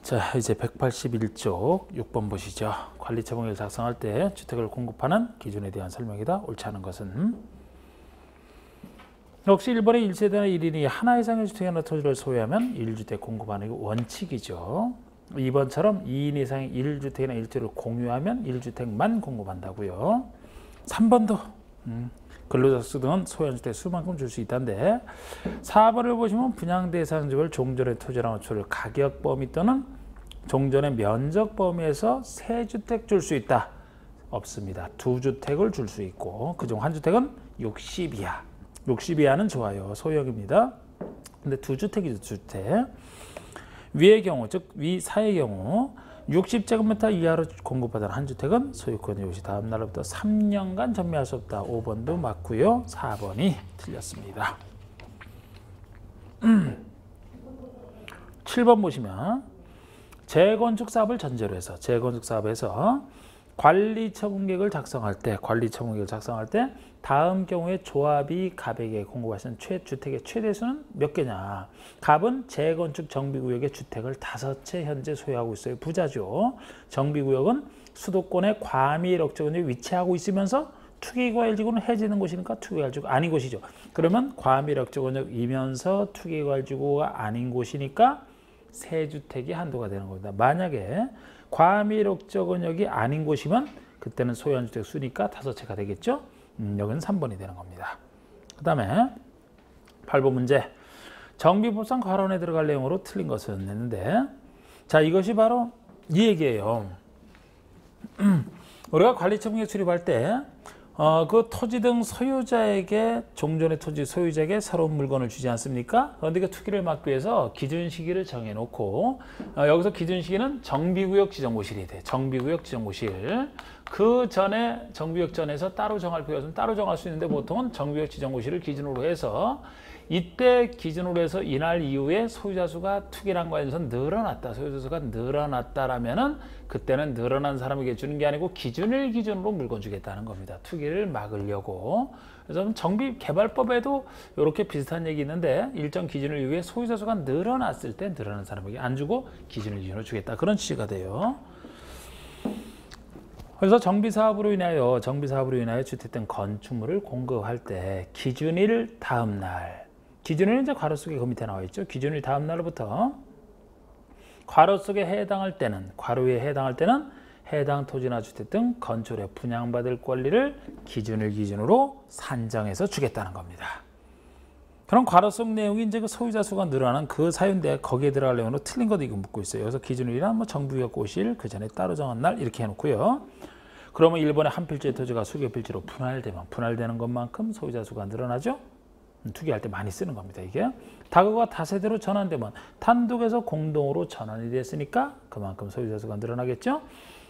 자, 이제 181쪽 6번 보시죠. 관리처분을 작성할 때 주택을 공급하는 기준에 대한 설명이다. 옳지 않은 것은 역시 1번에 1세대나 1인이 하나 이상의 주택이나 토지를 소유하면 1주택 공급하는 게 원칙이죠. 2번처럼 2인 이상의 1주택이나 1토지를 공유하면 1주택만 공급한다고요. 3번도 근로자수 등은 소유한 주택 수만큼 줄 수 있다는데 4번을 보시면 분양 대상 지역을 종전의 토지나 건축을 가격 범위 또는 종전의 면적 범위에서 3주택 줄 수 있다. 없습니다. 2주택을 줄 수 있고 그중 한 주택은 60 이하. 60 이하는 좋아요. 소형입니다. 근데 2주택이죠. 2주택. 위의 경우, 즉 위사의 경우 60제곱미터 이하로 공급받은 한 주택은 소유권 유효시 다음 날로부터 3년간 전매할 수 없다. 5번도 맞고요. 4번이 틀렸습니다. 7번 보시면 재건축 사업을 전제로 해서 재건축 사업에서 관리처분계획을 작성할 때 다음 경우에 조합이 갑에게 공급하시는 주택의 최대수는 몇 개냐. 갑은 재건축 정비구역의 주택을 5채 현재 소유하고 있어요. 부자죠. 정비구역은 수도권의 과밀억정구역에 위치하고 있으면서 투기과열지구는 해지는 곳이니까 투기과열지구 아닌 곳이죠. 그러면 과밀억정구역이면서 투기과열지구가 아닌 곳이니까 3주택이 한도가 되는 겁니다. 만약에 과밀억정구역이 아닌 곳이면 그때는 소유한 주택 수니까 5채가 되겠죠. 여기는 3번이 되는 겁니다. 그 다음에 8번 문제. 정비법상 과론에 들어갈 내용으로 틀린 것은 했는데 자, 이것이 바로 이 얘기예요. 우리가 관리처분계획 수립할 때 그 토지 등 소유자에게 종전의 토지 소유자에게 새로운 물건을 주지 않습니까? 그런데 그 투기를 막기 위해서 기준 시기를 정해놓고 여기서 기준 시기는 정비구역 지정고실이 돼. 정비구역 지정고실. 그 전에 정비구역 전에서 따로 정할 필요가 있으면 따로 정할 수 있는데 보통은 정비구역 지정고실을 기준으로 해서 이때 기준으로 해서 이날 이후에 소유자 수가 투기랑 관련해서 늘어났다. 소유자 수가 늘어났다라면은 그때는 늘어난 사람에게 주는 게 아니고 기준을 기준으로 물건 주겠다는 겁니다. 투기를 막으려고. 그래서 정비개발법에도 이렇게 비슷한 얘기 있는데 일정 기준을 이후에 소유자 수가 늘어났을 때 늘어난 사람에게 안 주고 기준을 기준으로 주겠다. 그런 취지가 돼요. 그래서 정비사업으로 인하여 주택 등 건축물을 공급할 때 기준일 다음 날 기준일은 이제 괄호 속에 그 밑에 나와 있죠. 기준일 다음 날로부터 괄호 속에 해당할 때는 괄호에 해당할 때는 해당 토지나 주택 등 건축에 분양받을 권리를 기준일 기준으로 산정해서 주겠다는 겁니다. 그럼 괄호 속 내용이 이제 그 소유자 수가 늘어나는 그 사유인데 거기에 들어갈 내용으로 틀린 것도 이거 묻고 있어요. 그래서 기준일이란 뭐 정비구역 고실 그 전에 따로 정한 날 이렇게 해놓고요. 그러면 1번에 한 필지의 토지가 수개 필지로 분할되는 것만큼 소유자 수가 늘어나죠. 투기할 때 많이 쓰는 겁니다. 이게 다가구가 다세대로 전환되면 단독에서 공동으로 전환이 됐으니까 그만큼 소유자 수가 늘어나겠죠.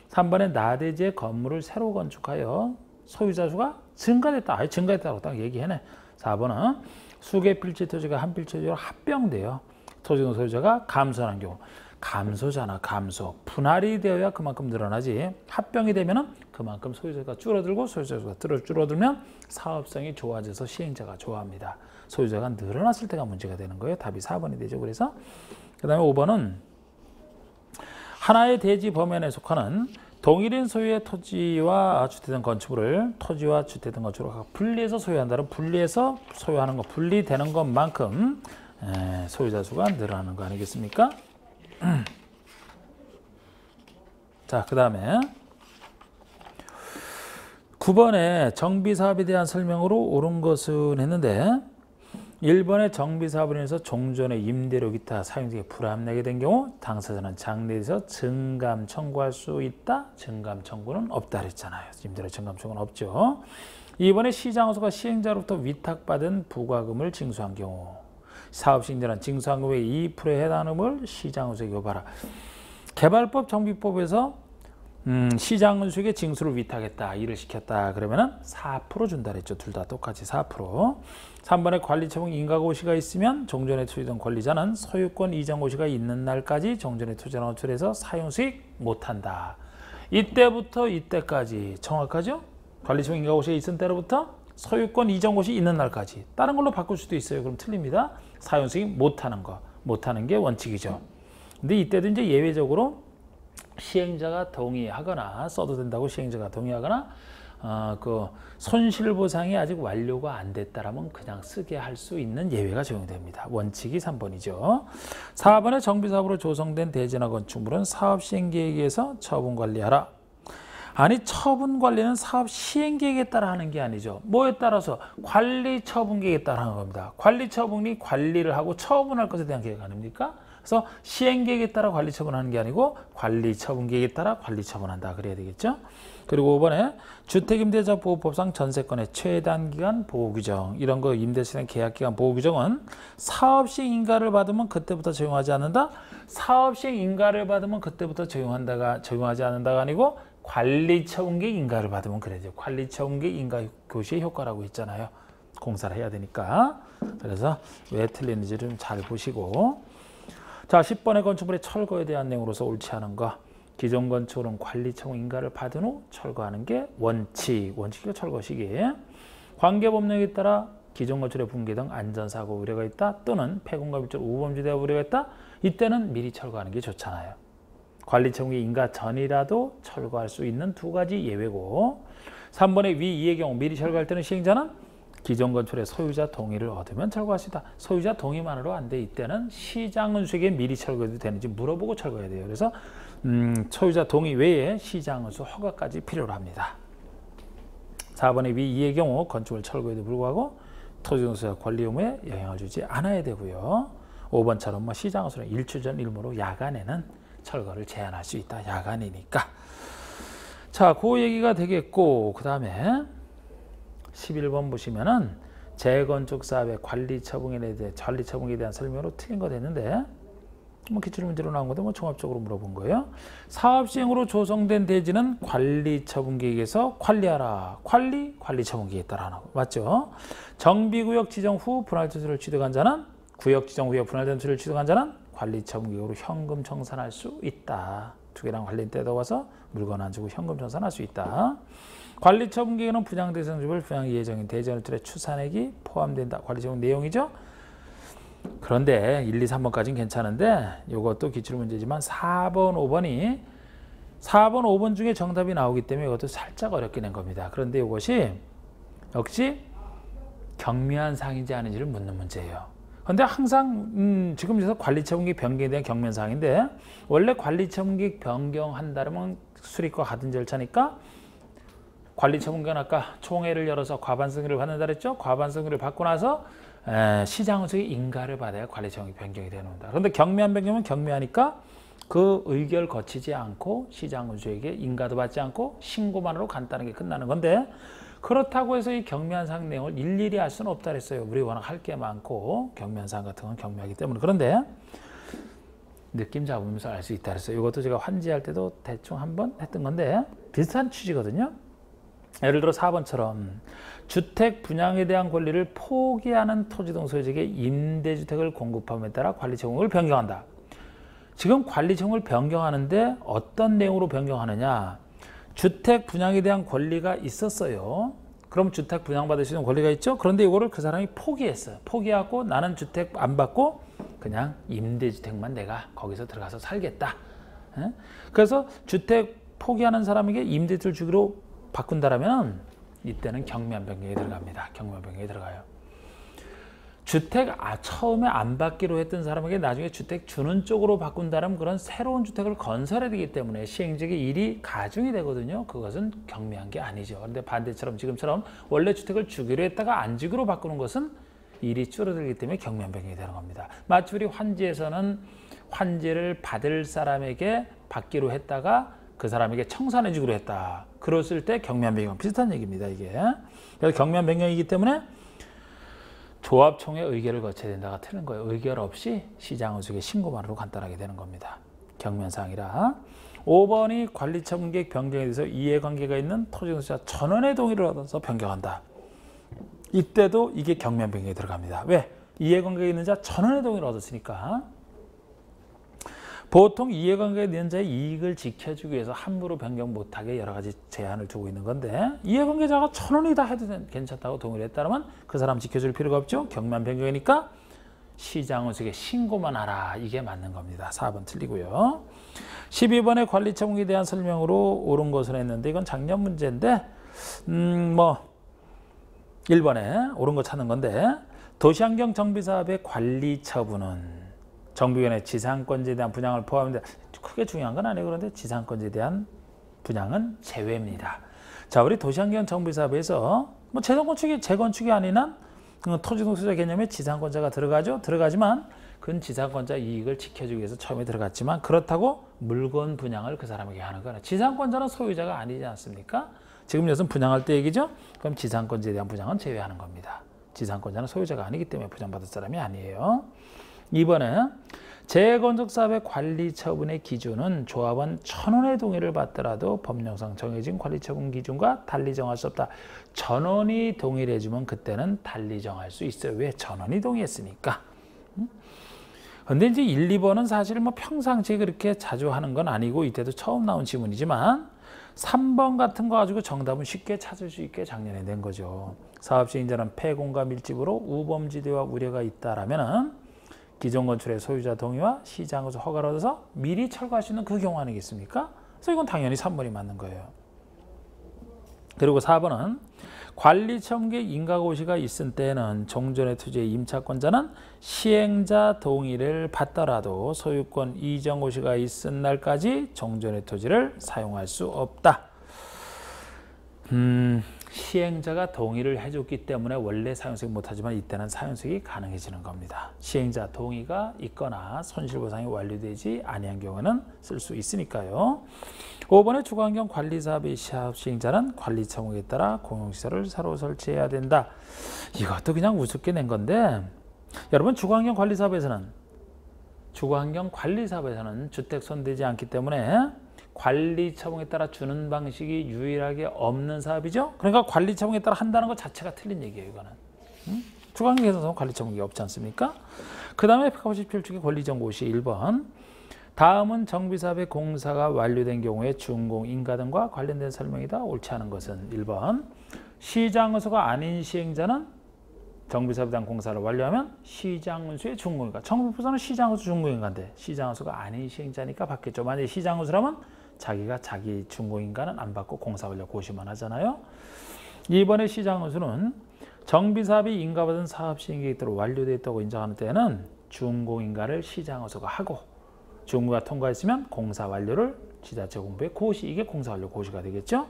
3번에 나대지의 건물을 새로 건축하여 소유자 수가 증가됐다. 증가됐다고 딱 얘기해내. 4번은 수개 필지 토지가 한 필지 토지로 합병돼요. 토지 소유자가 감소하는 경우. 감소잖아. 감소. 분할이 되어야 그만큼 늘어나지. 합병이 되면은 그만큼 소유자가 줄어들고 소유자 수가 줄어들면 사업성이 좋아져서 시행자가 좋아합니다. 소유자가 늘어났을 때가 문제가 되는 거예요. 답이 4번이 되죠. 그래서 그 다음에 5번은 하나의 대지 범위에 속하는 동일인 소유의 토지와 주택 등 건축물을 토지와 주택 등 건축으로 분리해서 소유한다는 분리해서 소유하는 것 분리되는 것만큼 소유자 수가 늘어나는 거 아니겠습니까? 자, 그 다음에 9번에 정비사업에 대한 설명으로 옳은 것은 했는데 1번에 정비사업을 인해서 종전의 임대료 기타 사용자에게 불합리하게 된 경우 당사자는 장래에서 증감 청구할 수 있다. 증감 청구는 없다 그랬잖아요. 임대료 증감 청구는 없죠. 2번에 시장호수가 시행자로부터 위탁받은 부과금을 징수한 경우 사업시행자는 징수한금의 2%에 해당하는 시장은수에게 요구하라. 개발법 정비법에서 시장은수에게 징수를 위탁했다. 일을 시켰다. 그러면은 4% 준다 그랬죠. 둘 다 똑같이 4%. 3번에 관리처분 인가고시가 있으면 종전에 투입된 권리자는 소유권 이전고시가 있는 날까지 종전에 투자나 호출해서 사용수익 못한다. 이때부터 이때까지 정확하죠? 관리처분 인가고시가 있은 때로부터 소유권 이전고시 있는 날까지 다른 걸로 바꿀 수도 있어요. 그럼 틀립니다. 사용수익 못하는 게 원칙이죠. 근데 이때도 이제 예외적으로 시행자가 동의하거나 써도 된다고 시행자가 동의하거나 그 손실보상이 아직 완료가 안 됐다라면 그냥 쓰게 할 수 있는 예외가 적용됩니다. 원칙이 3번이죠. 4번에 정비사업으로 조성된 대지나 건축물은 사업시행계획에서 처분관리하라. 아니 처분관리는 사업 시행계획에 따라 하는 게 아니죠. 뭐에 따라서? 관리처분계획에 따라 하는 겁니다. 관리처분이 관리를 하고 처분할 것에 대한 계획 아닙니까? 그래서 시행계획에 따라 관리처분하는 게 아니고 관리처분계획에 따라 관리처분한다. 그래야 되겠죠. 그리고 5번에 주택임대차보호법상 전세권의 최단기간 보호규정 이런 거 임대시행 계약기간 보호규정은 사업시행 인가를 받으면 그때부터 적용하지 않는다. 사업시행 인가를 받으면 그때부터 적용하지 않는다가 아니고 관리처분계획 인가를 받으면 그래야죠. 관리처분계획 인가 교시의 효과라고 있잖아요. 공사를 해야 되니까. 그래서 왜 틀리는지를 좀 잘 보시고. 자, 10번의 건축물의 철거에 대한 내용으로서 옳지 않은 거. 기존 건축물은 관리처분 인가를 받은 후 철거하는 게 원칙이고 철거 시기. 관계법령에 따라 기존 건축물의 붕괴 등 안전사고 우려가 있다 또는 폐공과 밀접 우범지대와 우려가 있다. 이때는 미리 철거하는 게 좋잖아요. 관리처분이 인가 전이라도 철거할 수 있는 두 가지 예외고 3번의 위 이의 경우 미리 철거할 때는 시행자는 기존 건축물의 소유자 동의를 얻으면 철거할 수 있다. 소유자 동의만으로 안 돼. 이때는 시장은수에게 미리 철거해도 되는지 물어보고 철거해야 돼요. 그래서 소유자 동의 외에 시장은수 허가까지 필요로 합니다. 4번의 위 이의 경우 건축을 철거해도 불구하고 토지공사 관리 의무에 영향을 주지 않아야 되고요. 5번처럼 시장은수는 일주전 일무로 야간에는 철거를 제한할 수 있다. 야간이니까. 자, 그 얘기가 되겠고 그 다음에 11번 보시면은 재건축 사업의 관리처분에 대한 설명으로 틀린 거 됐는데 기출문제로 나온 건데 종합적으로 물어본 거예요. 사업 시행으로 조성된 대지는 관리처분계획에서 관리하라. 관리처분계획에 따라 하는 거 맞죠? 정비구역 지정 후 분할전수를 취득한 자는 구역 지정 후에 분할전수를 취득한 자는 관리처분계획으로 현금 청산할 수 있다. 두 개랑 관련되다 와서 물건 안 주고 현금 청산할 수 있다. 관리처분계획은 분양대상주별 분양 예정인 대지건축물의 추산액이 포함된다. 관리처분 내용이죠. 그런데 1, 2, 3번까지는 괜찮은데 이것도 기출문제지만 4번, 5번 중에 정답이 나오기 때문에 이것도 살짝 어렵게 낸 겁니다. 그런데 이것이 역시 경미한 사항인지 아닌지를 묻는 문제예요. 그런데 항상 지금 여기서 관리처분계획 변경에 대한 경면사항인데 원래 관리처분계획 변경한다면 수립과 같은 절차니까 관리처분계획은 아까 총회를 열어서 과반승인을 받는다 그랬죠. 과반승인을 받고 나서 시장은수의 인가를 받아야 관리처분계획 변경이 되는 겁니다. 그런데 경미한 변경은 경미하니까 그 의결 거치지 않고 시장은수에게 인가도 받지 않고 신고만으로 간단하게 끝나는 건데 그렇다고 해서 이 경미한 사항 내용을 일일이 알 수는 없다 그랬어요. 우리 워낙 할 게 많고 경미한 사항 같은 건 경미하기 때문에. 그런데 느낌 잡으면서 알 수 있다 그랬어요. 이것도 제가 환지할 때도 대충 한번 했던 건데 비슷한 취지거든요. 예를 들어 4번처럼 주택 분양에 대한 권리를 포기하는 토지등 소유자에게 임대주택을 공급함에 따라 관리처분을 변경한다. 지금 관리처분을 변경하는데 어떤 내용으로 변경하느냐. 주택 분양에 대한 권리가 있었어요. 그럼 주택 분양받을 수 있는 권리가 있죠. 그런데 이거를 그 사람이 포기했어요. 포기하고 나는 주택 안 받고 그냥 임대주택만 내가 거기서 들어가서 살겠다. 그래서 주택 포기하는 사람에게 임대주택을 주기로 바꾼다라면 이때는 경미한 변경이 들어갑니다. 경미한 변경이 들어가요. 주택 처음에 안 받기로 했던 사람에게 나중에 주택 주는 쪽으로 바꾼다면 그런 새로운 주택을 건설해야 되기 때문에 시행적인 일이 가중이 되거든요. 그것은 경미한 게 아니죠. 그런데 반대처럼 지금처럼 원래 주택을 주기로 했다가 안 주기로 바꾸는 것은 일이 줄어들기 때문에 경미한 변경이 되는 겁니다. 마치 우리 환지에서는 환지를 받을 사람에게 받기로 했다가 그 사람에게 청산해 주기로 했다. 그랬을 때 경미한 변경 비슷한 얘기입니다. 이게. 그래서 경미한 변경이기 때문에 조합총회 의결을 거쳐야 된다가 틀린 거예요. 의결 없이 시장은수에게 신고만으로 간단하게 되는 겁니다. 경면사항이라. 5번이 관리처분계획 변경에 대해서 이해관계가 있는 토지공사 전원의 동의를 얻어서 변경한다. 이때도 이게 경미한 변경에 들어갑니다. 왜? 이해관계가 있는 자 전원의 동의를 얻었으니까. 보통 이해관계가 있는 자의 이익을 지켜주기 위해서 함부로 변경 못하게 여러 가지 제한을 두고 있는 건데 이해관계자가 1000원이 다 해도 괜찮다고 동의를 했다면 그 사람 지켜줄 필요가 없죠. 경미한 변경이니까 시장우수에게 신고만 하라. 이게 맞는 겁니다. 4번 틀리고요. 12번에 관리처분에 대한 설명으로 옳은 것을 했는데 이건 작년 문제인데 1번에 옳은 거 찾는 건데 도시환경 정비사업의 관리처분은 정비원의 지상권자에 대한 분양을 포함합니다. 크게 중요한 건 아니에요. 그런데 지상권자에 대한 분양은 제외입니다. 자, 우리 도시환경 정비사업에서 재건축이 아닌 한 토지동수자 개념에 지상권자가 들어가죠. 들어가지만 그건 지상권자 이익을 지켜주기 위해서 처음에 들어갔지만 그렇다고 물건 분양을 그 사람에게 하는 거는 지상권자는 소유자가 아니지 않습니까? 지금 여기서 분양할 때 얘기죠. 그럼 지상권자에 대한 분양은 제외하는 겁니다. 지상권자는 소유자가 아니기 때문에 분양받을 사람이 아니에요. 2번에 재건축사업의 관리처분의 기준은 조합원 전원의 동의를 받더라도 법령상 정해진 관리처분 기준과 달리 정할 수 없다. 전원이 동의를 해주면 그때는 달리 정할 수 있어요. 왜? 전원이 동의했으니까. 근데 이제 1, 2번은 사실 평상시에 그렇게 자주 하는 건 아니고 이때도 처음 나온 지문이지만 3번 같은 거 가지고 정답은 쉽게 찾을 수 있게 작년에 낸 거죠. 사업 시행자는 폐공과 밀집으로 우범지대와 우려가 있다라면은 기존 건축의 소유자 동의와 시장에서 허가를 얻어서 미리 철거할 수 있는 그 경우 아니겠습니까? 그래서 이건 당연히 3번이 맞는 거예요. 그리고 4번은 관리청계 인가고시가 있을 때는 종전의 토지의 임차권자는 시행자 동의를 받더라도 소유권 이전고시가 있은 날까지 종전의 토지를 사용할 수 없다. 시행자가 동의를 해줬기 때문에 원래 사용수익 못하지만 이때는 사용수익이 가능해지는 겁니다. 시행자 동의가 있거나 손실보상이 완료되지 아니한 경우는 쓸 수 있으니까요. 5번의 주거환경 관리사업의 사업 시행자는 관리처분에 따라 공용시설을 새로 설치해야 된다. 이것도 그냥 우습게 낸 건데 여러분 주거환경 관리사업에서는 주택 손대지 않기 때문에 관리처분에 따라 주는 방식이 유일하게 없는 사업이죠. 그러니까 관리처분에 따라 한다는 것 자체가 틀린 얘기예요. 이거는. 주거환경에서는 관리처분이 없지 않습니까? 그 다음에 157쪽의 권리정보시 1번. 다음은 정비사업의 공사가 완료된 경우에 준공인가 등과 관련된 설명이다. 옳지 않은 것은 1번. 시장은수가 아닌 시행자는 정비사업에 대한 공사를 완료하면 시장은수의 준공인가. 정비부서는 시장은수 준공인가인데 시장은수가 아닌 시행자니까 받겠죠. 만약에 시장은수라면 자기가 자기 준공인가는 안 받고 공사 완료 고시만 하잖아요. 2번의 시장은수는 정비사업이 인가받은 사업 시행 계획대로 완료되어 있다고 인정하는 때는 준공인가를 시장은수가 하고 준공가 통과했으면 공사 완료를 지자체 공부에 고시, 이게 공사 완료 고시가 되겠죠.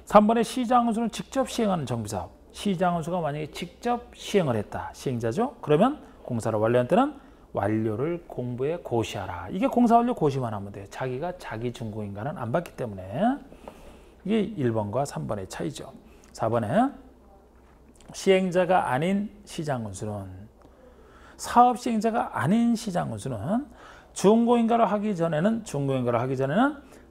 3번의 시장은수는 직접 시행하는 정비사업. 시장은수가 만약에 직접 시행을 했다. 시행자죠. 그러면 공사를 완료한 때는 완료를 공부에 고시하라. 이게 공사 완료 고시만 하면 돼요. 자기가 자기 준공인가는 안 받기 때문에. 이게 1번과 3번의 차이죠. 4번에 시행자가 아닌 시장은수는 사업 시행자가 아닌 시장은수는 준공인가를 하기 전에는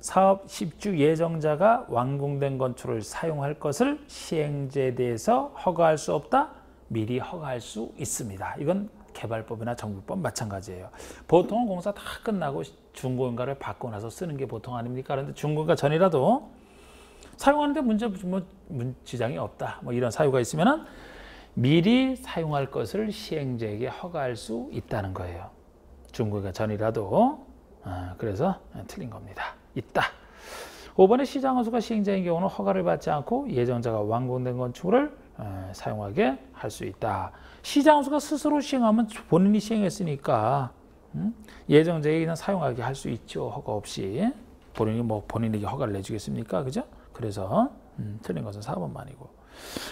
사업 입주 예정자가 완공된 건축을 사용할 것을 시행자에 대해서 허가할 수 없다. 미리 허가할 수 있습니다. 이건 개발법이나 정비법 마찬가지예요. 보통은 공사 다 끝나고 준공인가를 받고 나서 쓰는 게 보통 아닙니까? 그런데 준공인가 전이라도 사용하는데 지장이 없다. 이런 사유가 있으면은 미리 사용할 것을 시행자에게 허가할 수 있다는 거예요. 준공인가 전이라도. 그래서 틀린 겁니다. 있다. 5번의 시장은수가 시행자인 경우는 허가를 받지 않고 예정자가 완공된 건축을 사용하게 할 수 있다. 시장은수가 스스로 시행하면 본인이 시행했으니까 예정자에게는 사용하게 할 수 있죠. 허가 없이. 본인에게 허가를 내주겠습니까? 그죠? 그래서 틀린 것은 4번만이고.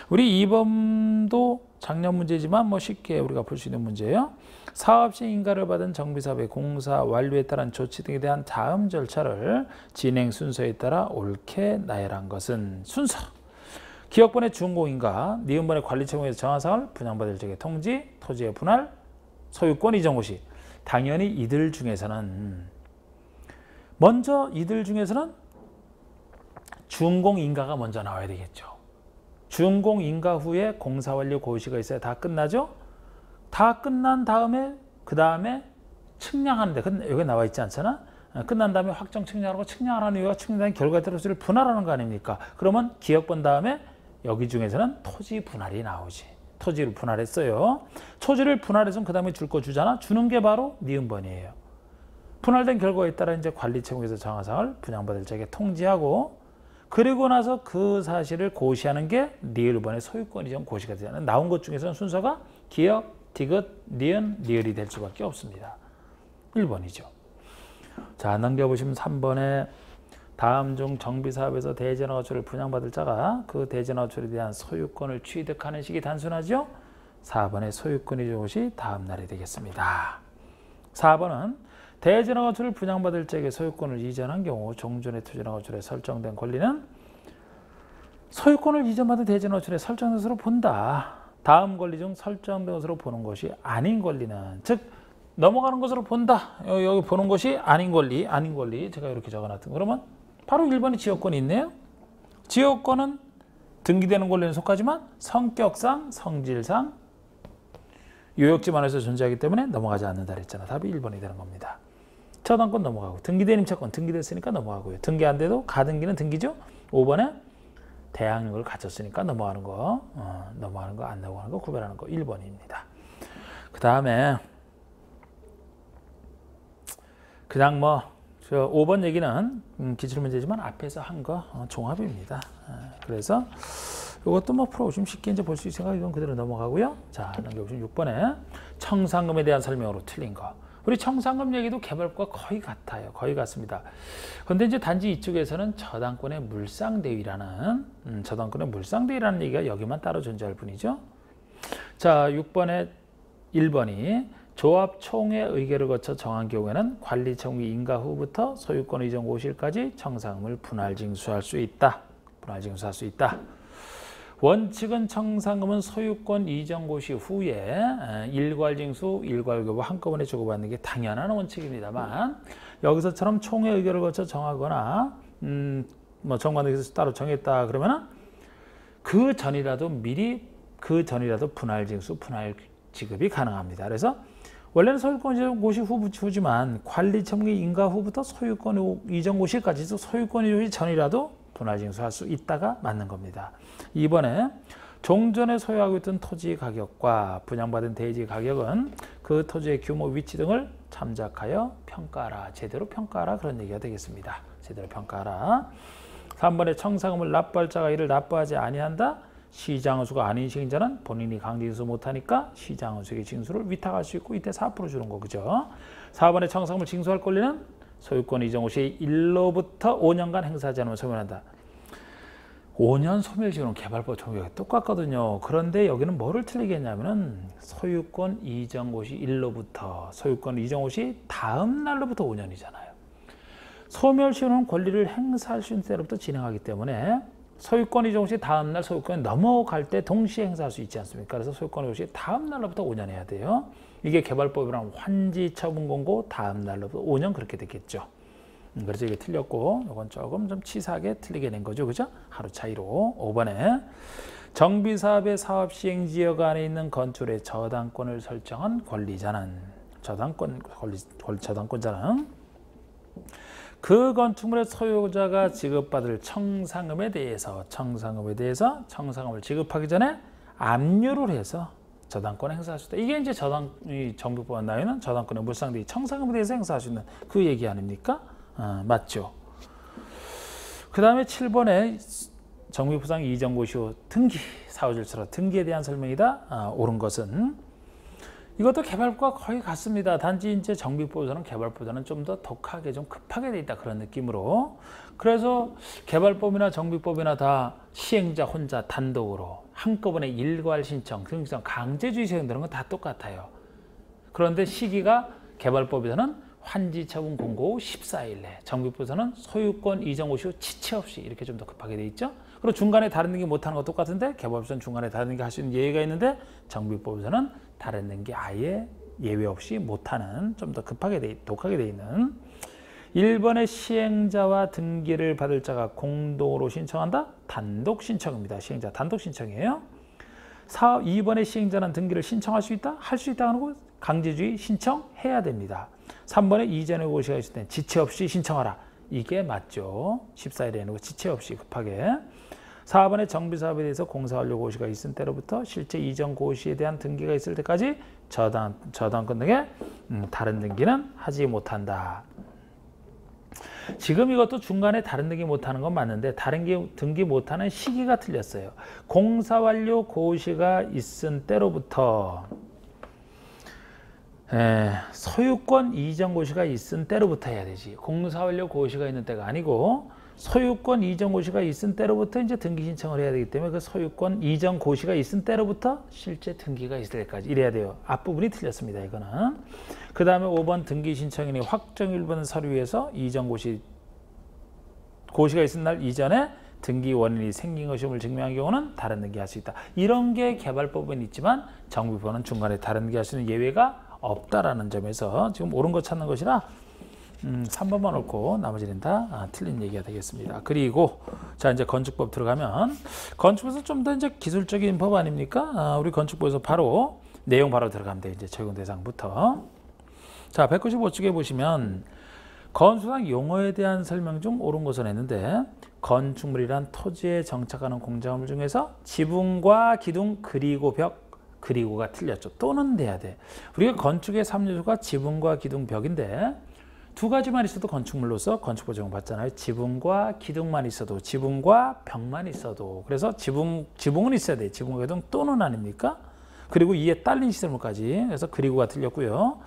우리 2번도 작년 문제지만 쉽게 우리가 볼 수 있는 문제예요. 사업 시행 인가를 받은 정비사업의 공사 완료에 따른 조치 등에 대한 다음 절차를 진행 순서에 따라 옳게 나열한 것은 순서. 기업번의 준공인가, 니은번의 관리처분에서 정한 분양받을 적의 통지, 토지의 분할, 소유권 이전 고시. 당연히 이들 중에서는 준공인가가 먼저 나와야 되겠죠. 준공인가 후에 공사 완료 고시가 있어야 다 끝나죠. 다 끝난 다음에 그 다음에 측량하는데 여기 나와 있지 않잖아. 끝난 다음에 확정 측량하고 측량하는 이유가 측량된 결과에 따라 수를 분할하는 거 아닙니까? 그러면 기업번 다음에 여기 중에서는 토지 분할이 나오지. 토지를 분할했어요. 토지를 분할해서 그 다음에 줄 거 주잖아. 주는 게 바로 니은번이에요. 분할된 결과에 따라 이제 관리채무에서 정화상을 분양받을 자에게 통지하고 그리고 나서 그 사실을 고시하는 게 니을번의 소유권 이전 고시가 되잖아요. 나온 것 중에서는 순서가 기역, 디귿, 니은, 니을이 될 수밖에 없습니다. 1번이죠. 자, 넘겨보시면 3번에 다음 중 정비사업에서 대전화가초를 분양받을 자가 그 대전화가초에 대한 소유권을 취득하는 식이 단순하죠. 4번의 소유권 이전 고시 다음 날이 되겠습니다. 4번은 대전화가초를 분양받을 자에게 소유권을 이전한 경우 종전의 투전화가초에 설정된 권리는 소유권을 이전받은 대전화가초에 설정된 것으로 본다. 다음 권리 중 설정된 것으로 보는 것이 아닌 권리는 즉 넘어가는 것으로 본다. 여기 보는 것이 아닌 권리 제가 이렇게 적어놨던 그러면 바로 1번이 지역권이 있네요. 지역권은 등기되는 권리는 속하지만 성격상, 성질상 요역집 안에서 존재하기 때문에 넘어가지 않는다 그랬잖아. 답이 1번이 되는 겁니다. 저당권 넘어가고 등기된 임차권 등기됐으니까 넘어가고요. 등기 안 돼도 가등기는 등기죠. 5번에 대항력을 갖췄으니까 넘어가는 거 안 넘어가는 거 구별하는 거 1번입니다. 그 다음에 그냥 저 5번 얘기는 기출문제지만 앞에서 한 거 종합입니다. 그래서 이것도 풀어보시면 쉽게 이제 볼 수 있으니까 이건 그대로 넘어가고요. 자, 넘겨보시면 6번에 청산금에 대한 설명으로 틀린 거. 우리 청산금 얘기도 개발과 거의 같아요. 거의 같습니다. 그런데 이제 단지 이쪽에서는 저당권의 물상대위라는 얘기가 여기만 따로 존재할 뿐이죠. 자, 6번에 1번이 조합 총회 의결을 거쳐 정한 경우에는 관리청이 인가 후부터 소유권 이전 고시일까지 청산금을 분할 징수할 수 있다. 원칙은 청산금은 소유권 이전 고시 후에 일괄징수, 일괄교부 한꺼번에 주고받는 게 당연한 원칙입니다만 여기서처럼 총회 의결을 거쳐 정하거나 정관에서 따로 정했다 그러면은 그 전이라도 분할징수, 분할 지급이 가능합니다. 그래서 원래는 소유권 이전 고시 후지만 관리청의 인가 후부터 소유권 이전 고시까지도 소유권 이전 전이라도 분할징수할 수 있다가 맞는 겁니다. 2번에 종전에 소유하고 있던 토지 가격과 분양받은 대지 가격은 그 토지의 규모, 위치 등을 참작하여 평가하라. 제대로 평가하라. 그런 얘기가 되겠습니다. 제대로 평가하라. 3번에 청산금을 납부할 자가 이를 납부하지 아니한다. 시장허수가 아닌 시행자는 본인이 강제징수 못하니까 시장허수에게 징수를 위탁할 수 있고 이때 4% 주는 거 그죠? 4번에 청산금을 징수할 권리는 소유권 이전 고시 1로부터 5년간 행사하지 않으면 소멸한다. 5년 소멸시효는 개발법 적용이 똑같거든요. 그런데 여기는 뭐를 틀리게 했냐면은 소유권 이전 고시 1로부터 소유권 이전 고시 다음 날로부터 5년이잖아요. 소멸시효는 권리를 행사할 수 있는 때로부터 진행하기 때문에 소유권 이전 고시 다음 날 소유권이 넘어갈 때 동시에 행사할 수 있지 않습니까? 그래서 소유권 이전 고시 다음 날로부터 5년 해야 돼요. 이게 개발법이랑 환지 처분 공고 다음 날로부터 5년 그렇게 됐겠죠. 그래서 이게 틀렸고 이건 조금 좀 치사하게 틀리게 된 거죠. 그죠? 하루 차이로. 5번에 정비사업의 사업시행지역 안에 있는 건축물의 저당권을 설정한 권리자는 저당권자는 그 건축물의 소유자가 지급받을 청산금에 대해서 청산금을 지급하기 전에 압류를 해서 저당권을 행사할 수 있다. 이게 이제 정비법안 나오는 저당권의 물상대위 청산금에 대해서 행사할 수 있는 그 얘기 아닙니까? 맞죠. 그 다음에 7번에 정비부상 이전 고시 후 등기, 사후질서로 등기에 대한 설명이다. 옳은 것은 이것도 개발법과 거의 같습니다. 단지 이제 정비법에서는 개발법보다는 좀 더 독하게 좀 급하게 돼 있다 그런 느낌으로. 그래서 개발법이나 정비법이나 다 시행자 혼자 단독으로 한꺼번에 일괄 신청, 등기성, 강제주의 시행되는 건 다 똑같아요. 그런데 시기가 개발법에서는 환지 처분 공고 후 14일 내, 정비법에서는 소유권 이전 고시 후 지체 없이 이렇게 좀 더 급하게 돼 있죠. 그리고 중간에 다른 등기 못하는 거 똑같은데 개발법에서는 중간에 다른 등기 할 수 있는 예외가 있는데 정비법에서는 다른 등기 아예 예외 없이 못하는 좀 더 독하게 돼 있는 1번의 시행자와 등기를 받을 자가 공동으로 신청한다? 단독 신청입니다. 시행자 단독 신청이에요. 2번의 시행자는 등기를 신청할 수 있다? 할 수 있다 하는 거 강제주의 신청해야 됩니다. 3번에 이전의 고시가 있을 때 지체 없이 신청하라. 이게 맞죠. 14일에 해놓고 지체 없이 급하게. 4번에 정비사업에 대해서 공사완료 고시가 있은 때로부터 실제 이전 고시에 대한 등기가 있을 때까지 저당권 등의 다른 등기는 하지 못한다. 지금 이것도 중간에 다른 등기 못하는 건 맞는데 다른 등기 못하는 시기가 틀렸어요. 공사완료 고시가 있은 때로부터 소유권 이전 고시가 있은 때로부터 해야 되지. 공사완료 고시가 있는 때가 아니고 소유권 이전 고시가 있은 때로부터 이제 등기 신청을 해야 되기 때문에 그 소유권 이전 고시가 있은 때로부터 실제 등기가 있을 때까지 이래야 돼요. 앞부분이 틀렸습니다. 이거는. 그 다음에 5번 등기 신청인이 확정일 받은 서류에서 이전 고시가 있은 날 이전에 등기 원인이 생긴 것임을 증명한 경우는 다른 등기할 수 있다. 이런 게 개발법은 있지만 정비법은 중간에 다른 등기할 수 있는 예외가 없다라는 점에서 지금 옳은 거 찾는 것이라 3번만 옳고 나머지는 다 틀린 얘기가 되겠습니다. 그리고 자 이제 건축법 들어가면 건축에서 좀 더 이제 기술적인 법 아닙니까? 우리 건축법에서 바로 내용 바로 들어가면 돼. 이제 적용 대상부터. 자 195쪽에 보시면 건축상 용어에 대한 설명 중 옳은 것은 했는데 건축물이란 토지에 정착하는 공작물 중에서 지붕과 기둥 그리고 벽 그리고가 틀렸죠. 또는 돼야 돼. 우리가 건축의 3요소가 지붕과 기둥 벽인데 두 가지만 있어도 건축물로서 건축법 적용받잖아요. 지붕과 기둥만 있어도 지붕과 벽만 있어도 그래서 지붕은 있어야 돼. 지붕과 기둥 또는 아닙니까? 그리고 이에 딸린 시설물까지 그래서 그리고가 틀렸고요.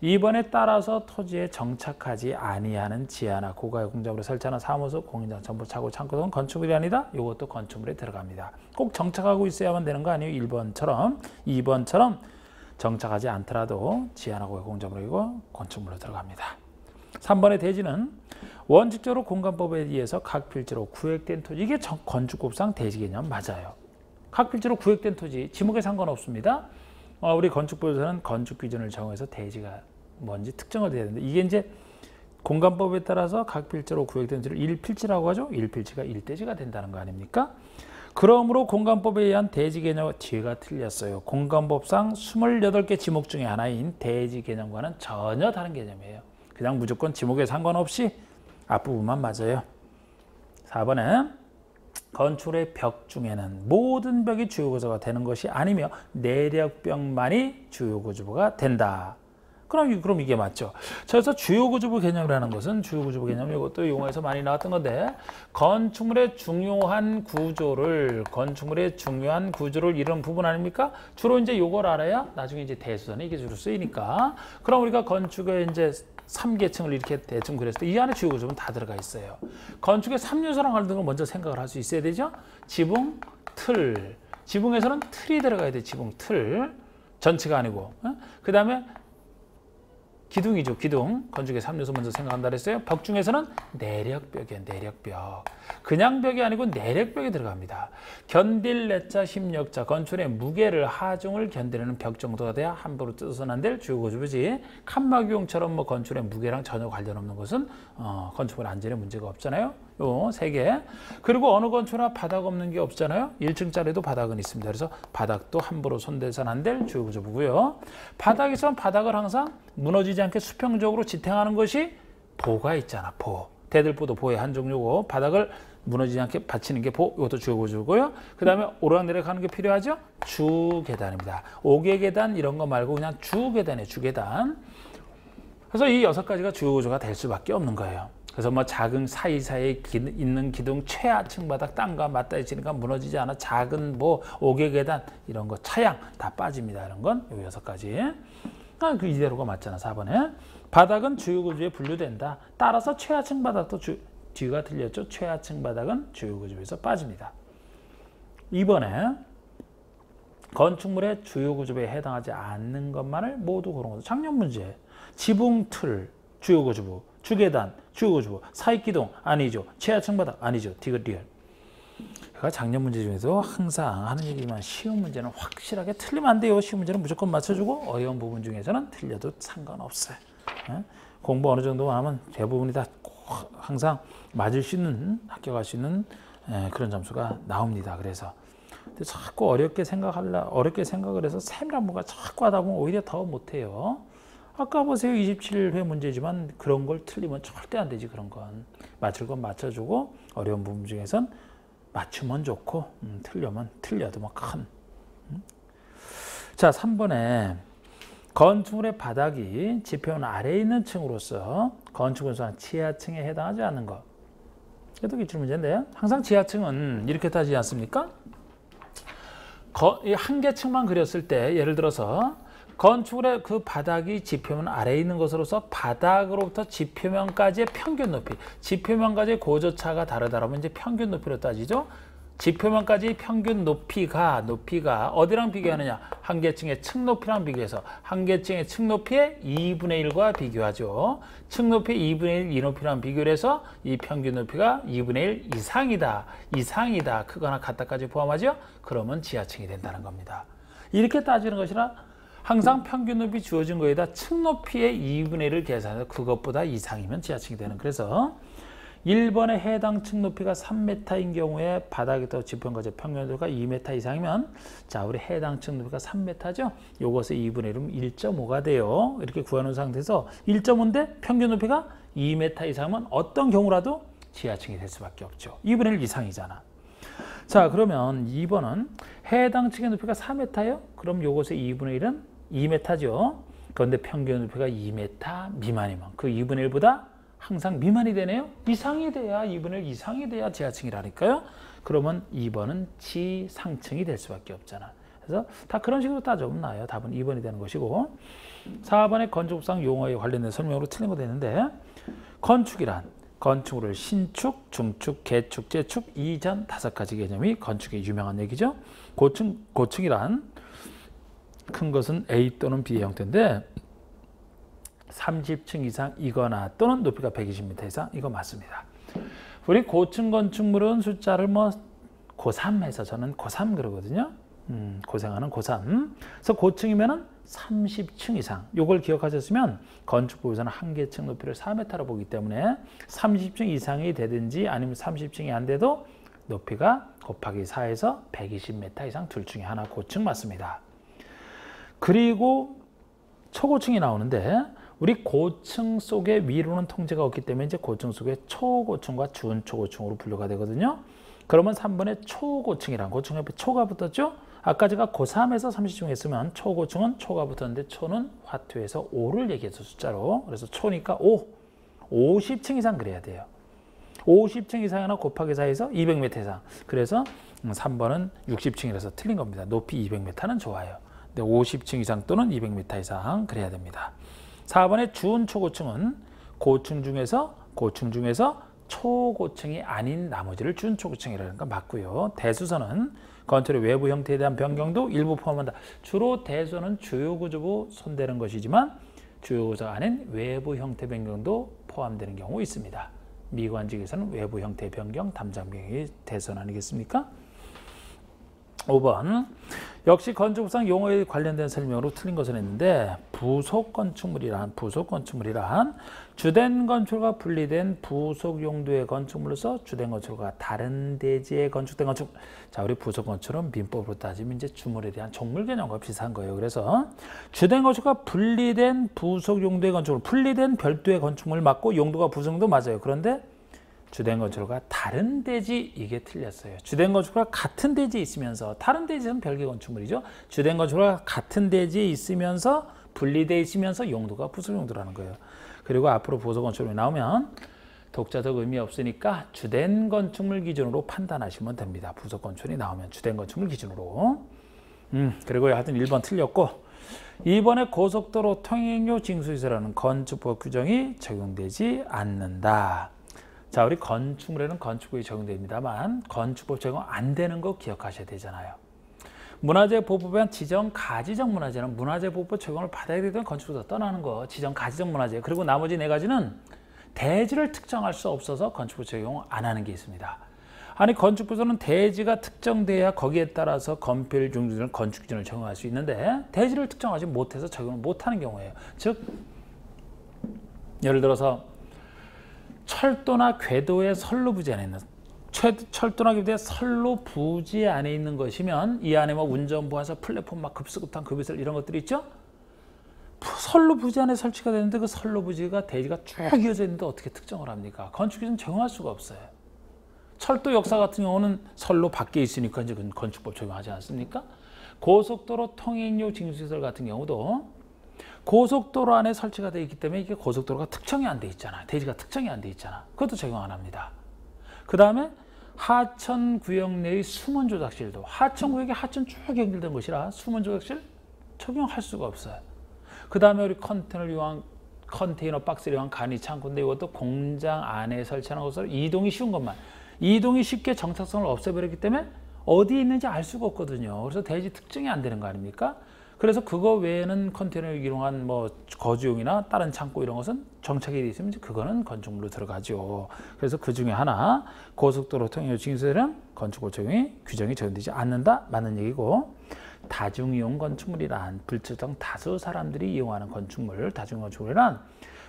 2번에 따라서 토지에 정착하지 아니하는 지하나 고가의 공작물을 설치하는 사무소, 공인장, 전부, 차고, 창고 등 건축물이 아니다. 이것도 건축물에 들어갑니다. 꼭 정착하고 있어야만 되는 거 아니에요. 1번처럼 2번처럼 정착하지 않더라도 지하나 고가의 공작물이고 건축물로 들어갑니다. 3번의 대지는 원칙적으로 공간법에 의해서 각 필지로 구획된 토지 이게 건축법상 대지 개념 맞아요. 각 필지로 구획된 토지 지목에 상관없습니다. 우리 건축법에서는 건축 기준을 정해서 대지가 뭔지 특정을 해야 되는데 이게 이제 공간법에 따라서 각 필지로 구획된 토지를 1필지라고 하죠. 1필지가 1대지가 된다는 거 아닙니까? 그러므로 공간법에 의한 대지 개념 뒤가 틀렸어요. 공간법상 28개 지목 중에 하나인 대지 개념과는 전혀 다른 개념이에요. 그냥 무조건 지목에 상관없이 앞부분만 맞아요. 4번에 건축의 벽 중에는 모든 벽이 주요 구조가 되는 것이 아니며 내력벽만이 주요 구조가 된다. 그럼 이게 맞죠. 그래서 주요 구조부 개념이라는 것은 주요 구조부 개념 이것도 용어에서 많이 나왔던 건데 건축물의 중요한 구조를 이런 부분 아닙니까? 주로 이제 요걸 알아야 나중에 이제 대수선에 이게 주로 쓰이니까. 그럼 우리가 건축의 이제 3계층을 이렇게 대충 그렸을 때 이 안에 주요 구조는 다 들어가 있어요. 건축의 3요소랑 관련된 걸 먼저 생각을 할 수 있어야 되죠. 지붕, 틀. 지붕에서는 틀이 들어가야 돼. 지붕, 틀. 전체가 아니고. 그 다음에 기둥이죠. 기둥. 건축의 3요소 먼저 생각한다 그랬어요. 벽 중에서는 내력벽이에요. 내력벽. 그냥 벽이 아니고 내력벽이 들어갑니다. 견딜 내자 힘력자. 건축의 무게를 하중을 견디는 벽 정도가 돼야 함부로 뜯어서는 안 될 주요 구조부지. 칸막이용처럼 뭐 건축의 무게랑 전혀 관련 없는 것은 건축물 안전에 문제가 없잖아요. 요 3개. 그리고 어느 건축이나 바닥 없는 게 없잖아요. 1층짜리도 바닥은 있습니다. 그래서 바닥도 함부로 손대서는 안 될 주요 구조부고요. 바닥에선 바닥을 항상 무너지지 않게 수평적으로 지탱하는 것이 보가 있잖아. 보. 대들보도 보의 한 종류고 바닥을 무너지지 않게 받치는 게 보. 이것도 주요 구조고요. 그 다음에 오르락내리락 하는 게 필요하죠. 주계단입니다. 옥외계단 이런 거 말고 그냥 주계단이에요. 주계단. 그래서 이 6가지가 주요 구조가 될 수밖에 없는 거예요. 그래서 뭐 작은 사이사이에 있는 기둥 최하층 바닥 땅과 맞닿아지니까 무너지지 않아. 작은 뭐 옥외계단 이런 거 차양 다 빠집니다. 이런 건 요 6가지. 그 이대로가 맞잖아. 4번에. 바닥은 주요 구조에 분류된다. 따라서 최하층 바닥도 뒤가 틀렸죠. 최하층 바닥은 주요 구조에서 빠집니다. 2번에 건축물의 주요 구조에 해당하지 않는 것만을 모두 고른 거죠. 작년 문제. 지붕, 틀, 주요 구조부, 주계단, 주요 구조부, 사익기둥 아니죠. 최하층 바닥 아니죠. 디귿리얼. 그러니까 작년 문제 중에서 항상 하는 얘기지만 쉬운 문제는 확실하게 틀리면 안 돼요. 쉬운 문제는 무조건 맞춰주고 어려운 부분 중에서는 틀려도 상관없어요. 공부 어느 정도만 하면 대부분이 다 항상 맞을 수 있는 합격할 수 있는 그런 점수가 나옵니다. 그래서 근데 자꾸 어렵게 생각을 해서 세밀한 뭔가 자꾸 하다 보면 오히려 더 못해요. 아까 보세요. 27회 문제지만 그런 걸 틀리면 절대 안 되지. 그런 건 맞출 건 맞춰주고 어려운 부분 중에선 맞추면 좋고 틀려면 틀려도 뭐 큰. 자, 3번에 건축물의 바닥이 지표면 아래에 있는 층으로서 건축물 소한 지하층에 해당하지 않는 것. 이것도 기출문제인데 항상 지하층은 이렇게 따지지 않습니까? 한 개층만 그렸을 때 예를 들어서 건축물의 그 바닥이 지표면 아래에 있는 것으로서 바닥으로부터 지표면까지의 평균 높이, 지표면까지의 고저차가 다르다라면 이제 평균 높이로 따지죠. 지표면까지 평균 높이가 어디랑 비교하느냐? 한 개층의 층 높이랑 비교해서 한 개층의 층 높이의 2분의 1과 비교하죠. 층 높이 2분의 1 이 높이랑 비교를 해서 이 평균 높이가 2분의 1 이상이다, 크거나 같다까지 포함하죠. 그러면 지하층이 된다는 겁니다. 이렇게 따지는 것이라 항상 평균 높이 주어진 거에다 층 높이의 2분의 1을 계산해서 그것보다 이상이면 지하층이 되는. 그래서 1번의 해당 층 높이가 3m인 경우에 바닥에서 지표면까지 평균 높이가 2m 이상이면 자, 우리 해당 층 높이가 3m죠. 요것의 2분의 1이면 1.5가 돼요. 이렇게 구해놓은 상태에서 1.5인데 평균 높이가 2m 이상이면 어떤 경우라도 지하층이 될 수밖에 없죠. 2분의 1 이상이잖아. 자, 그러면 2번은 해당 층의 높이가 4m예요. 그럼 요것의 2분의 1은 2m죠. 그런데 평균 높이가 2m 미만이면 그 2분의 1보다 항상 미만이 되네요. 이상이 돼야 2분의 1 이상이 돼야 지하층이라니까요. 그러면 2번은 지상층이 될 수밖에 없잖아. 그래서 다 그런 식으로 따져보면 나요. 답은 2번이 되는 것이고 4번의 건축상 용어에 관련된 설명으로 틀린 거 되는데 건축이란 건축물을 신축, 중축, 개축, 재축, 이전 5가지 개념이 건축의 유명한 얘기죠. 고층이란 큰 것은 A 또는 B의 형태인데 30층 이상이거나 또는 높이가 120m 이상 이거 맞습니다. 우리 고층 건축물은 숫자를 뭐 고3 해서 저는 고3 그러거든요. 고생하는 고3. 그래서 고층이면은 30층 이상. 요걸 기억하셨으면 건축법에서는 한 개층 높이를 4m로 보기 때문에 30층 이상이 되든지 아니면 30층이 안 돼도 높이가 곱하기 4에서 120m 이상 둘 중에 하나 고층 맞습니다. 그리고 초고층이 나오는데 우리 고층 속에 위로는 통제가 없기 때문에 이제 고층 속에 초고층과 준초고층으로 분류가 되거든요. 그러면 3번에 초고층이란 고층 옆에 초가 붙었죠. 아까 제가 고3에서 30층 했으면 초고층은 초가 붙었는데 초는 화투에서 5를 얘기해서 숫자로. 그래서 초니까 50층 이상 그래야 돼요. 50층 이상이나 곱하기 4에서 200m 이상. 그래서 3번은 60층이라서 틀린 겁니다. 높이 200m는 좋아요. 근데 50층 이상 또는 200m 이상 그래야 됩니다. 4번의 준초고층은 고층 중에서 초고층이 아닌 나머지를 준초고층이라는 거 맞고요. 대수선은 건축의 외부 형태에 대한 변경도 일부 포함한다. 주로 대수선은 주요 구조부 손대는 것이지만 주요 구조가 아닌 외부 형태 변경도 포함되는 경우 있습니다. 미관직에서는 외부 형태 변경, 담장 변경이 대수선 아니겠습니까? 5번 역시 건축법상 용어에 관련된 설명으로 틀린 것은 했는데 부속 건축물이란 주된 건축과 분리된 부속 용도의 건축물로서 주된 건축과 다른 대지에 건축된 건축. 자, 우리 부속 건축은 민법으로 따지면 이제 주물에 대한 종물 개념과 비슷한 거예요. 그래서 주된 건축과 분리된 부속 용도의 건축물, 분리된 별도의 건축물 맞고 용도가 부속도 맞아요. 그런데 주된 건축과 다른 대지 이게 틀렸어요. 주된 건축과 같은 대지에 있으면서 다른 대지는 별개 건축물이죠. 주된 건축과 같은 대지에 있으면서 분리되어 있으면서 용도가 부속 용도라는 거예요. 그리고 앞으로 부속 건축물이 나오면 독자적 의미 없으니까 주된 건축물 기준으로 판단하시면 됩니다. 부속 건축물이 나오면 주된 건축물 기준으로. 그리고 하여튼 1번 틀렸고 2번에 고속도로 통행료 징수시설하는 건축법 규정이 적용되지 않는다. 자, 우리 건축물에는 건축법이 적용됩니다만 건축법 적용 안 되는 거 기억하셔야 되잖아요. 문화재보호법에 지정, 가지정 문화재는 문화재보호법 적용을 받아야 되던 건축법에서 떠나는 거 지정, 가지정 문화재. 그리고 나머지 4가지는 대지를 특정할 수 없어서 건축법 적용 안 하는 게 있습니다. 아니 건축법에서는 대지가 특정돼야 거기에 따라서 건폐율, 중지는 건축 기준을 적용할 수 있는데 대지를 특정하지 못해서 적용을 못하는 경우예요. 즉 예를 들어서 철도나 궤도의 선로 부지 안에 있는 철도나 궤도의 선로 부지 안에 있는 것이면 이 안에 뭐 운전부하서 플랫폼 막 급수급탄 급이슬 이런 것들이 있죠. 선로 부지 안에 설치가 되는데 그 선로 부지가 대지가 쭉 이어져 있는데 어떻게 특정을 합니까? 건축기준 적용할 수가 없어요. 철도 역사 같은 경우는 선로 밖에 있으니까 이제 건축법 적용하지 않습니까? 고속도로 통행료 징수시설 같은 경우도 고속도로 안에 설치가 되어 있기 때문에 이게 고속도로가 특정이 안 돼 있잖아. 대지가 특정이 안 돼 있잖아. 그것도 적용 안 합니다. 그 다음에 하천구역 내의 수문조작실도 하천구역에 하천 쭉 연결된 곳이라 수문조작실 적용할 수가 없어요. 그 다음에 우리 컨테이너 박스를 이용한 간이 창고인데 이것도 공장 안에 설치하는 것으로 이동이 쉬운 것만 이동이 쉽게 정착성을 없애버렸기 때문에 어디에 있는지 알 수가 없거든요. 그래서 대지 특정이 안 되는 거 아닙니까? 그래서 그거 외에는 컨테이너를 이용한 뭐 거주용이나 다른 창고 이런 것은 정착이 되어 있으면 그거는 건축물로 들어가죠. 그래서 그 중에 하나 고속도로 통행료 징수세는 건축법 적용이 규정이 적용되지 않는다 맞는 얘기고 다중이용 건축물이란 불특정 다수 사람들이 이용하는 건축물 다중이용 건축물이란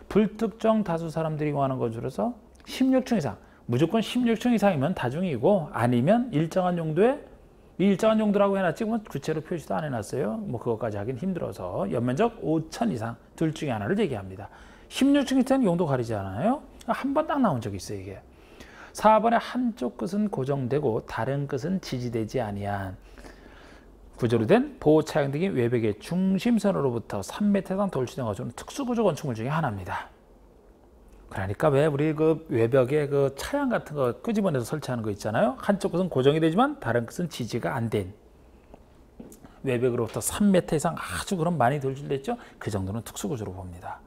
불특정 다수 사람들이 이용하는 건축물에서 16층 이상 무조건 16층 이상이면 다중이고 아니면 일정한 용도의 이 일정한 용도라고 해놨지 뭐 구체로 표시도 안 해놨어요. 뭐 그것까지 하긴 힘들어서 연면적 5천 이상 둘 중에 하나를 얘기합니다. 16층 이상은 용도 가리지 않아요. 한 번 딱 나온 적이 있어요. 이게 4번에 한쪽 끝은 고정되고 다른 끝은 지지되지 아니한 구조로 된 보호차양 등이 외벽의 중심선으로부터 3m 이상 돌출된 것은 특수구조 건축물 중에 하나입니다. 그러니까 왜 우리 그 외벽에 그 차양 같은 거 끄집어내서 설치하는 거 있잖아요. 한쪽 끝은 고정이 되지만 다른 끝은 지지가 안 된 외벽으로부터 3m 이상 아주 그럼 많이 돌출됐죠. 그 정도는 특수구조로 봅니다.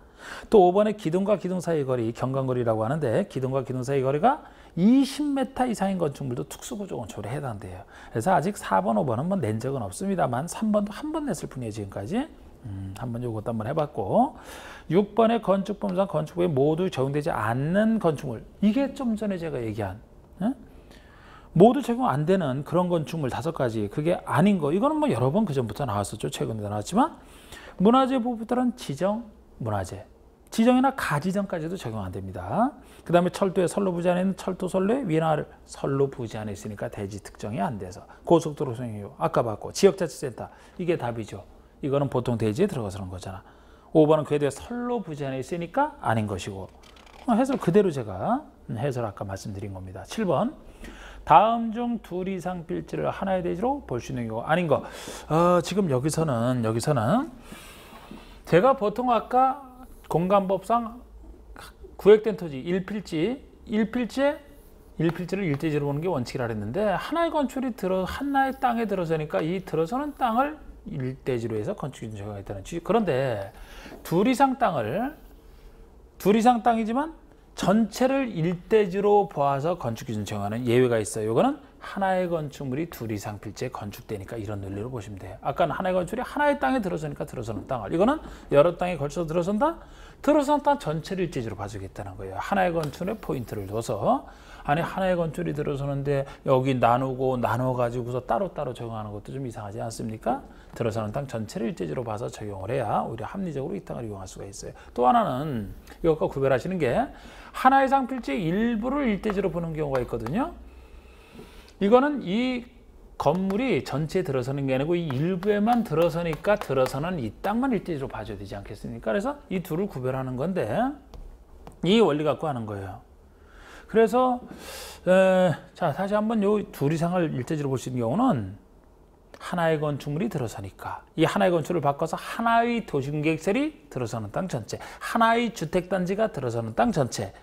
또 5번에 기둥과 기둥 사이 거리 경관거리라고 하는데 기둥과 기둥 사이 거리가 20m 이상인 건축물도 특수구조 건축물에 해당돼요. 그래서 아직 4번, 5번은 뭐 낸 적은 없습니다만 3번도 한 번 냈을 뿐이에요. 지금까지. 한번 요것도 한번 해봤고 6번의 건축법상 건축법에 모두 적용되지 않는 건축물 이게 좀 전에 제가 얘기한 모두 적용 안 되는 그런 건축물 5가지 그게 아닌 거 이거는 뭐 여러 번 그전부터 나왔었죠. 최근에도 나왔지만 문화재 보호부들은 지정 문화재 지정이나 가지정까지도 적용 안 됩니다. 그 다음에 철도의 선로 부지 안에 있는 철도 선로의 위나 아래 선로 부지 안에 있으니까 대지 특정이 안 돼서 고속도로 통행료 아까 봤고 지역자치센터 이게 답이죠. 이거는 보통 대지에 들어가서는 거잖아. 5번은 그에 대해 선로 부지 안에 있으니까 아닌 것이고 해설 그대로 제가 해설 아까 말씀드린 겁니다. 7번 다음 중 둘 이상 필지를 하나의 대지로 볼 수 있는 경우 아닌 거 지금 여기서는 제가 보통 아까 공간법상 구획된 토지 1필지를 1대지로 보는 게 원칙이라 그랬는데 하나의 건축이 하나의 땅에 들어서니까 이 들어서는 땅을 1대지로 해서 건축기준 적용이 있다는 취지. 그런데 둘 이상 땅이지만 전체를 1대지로 보아서 건축기준 적용하는 예외가 있어요. 이거는 하나의 건축물이 둘 이상 필지에 건축되니까 이런 논리로 보시면 돼요. 아까는 하나의 건축이 하나의 땅에 들어서니까 들어서는 땅을 이거는 여러 땅에 걸쳐서 들어선다? 들어서는 땅 전체를 1대지로 봐주겠다는 거예요. 하나의 건축에 포인트를 둬서 아니 하나의 건축이 들어서는데 여기 나눠가지고서 따로따로 적용하는 것도 좀 이상하지 않습니까? 들어서는 땅 전체를 1대지로 봐서 적용을 해야 오히려 합리적으로 이 땅을 이용할 수가 있어요. 또 하나는 이것과 구별하시는 게 하나 이상 필지의 일부를 1대지로 보는 경우가 있거든요. 이거는 이 건물이 전체에 들어서는 게 아니고 이 일부에만 들어서니까 들어서는 이 땅만 1대지로 봐줘야 되지 않겠습니까? 그래서 이 둘을 구별하는 건데 이 원리 갖고 하는 거예요. 그래서 자 다시 한번 요 둘 이상을 1대지로 볼 수 있는 경우는 하나의 건축물이 들어서니까 이 하나의 건축을 바꿔서 하나의 도시공객셀이 들어서는 땅 전체 하나의 주택단지가 들어서는 땅 전체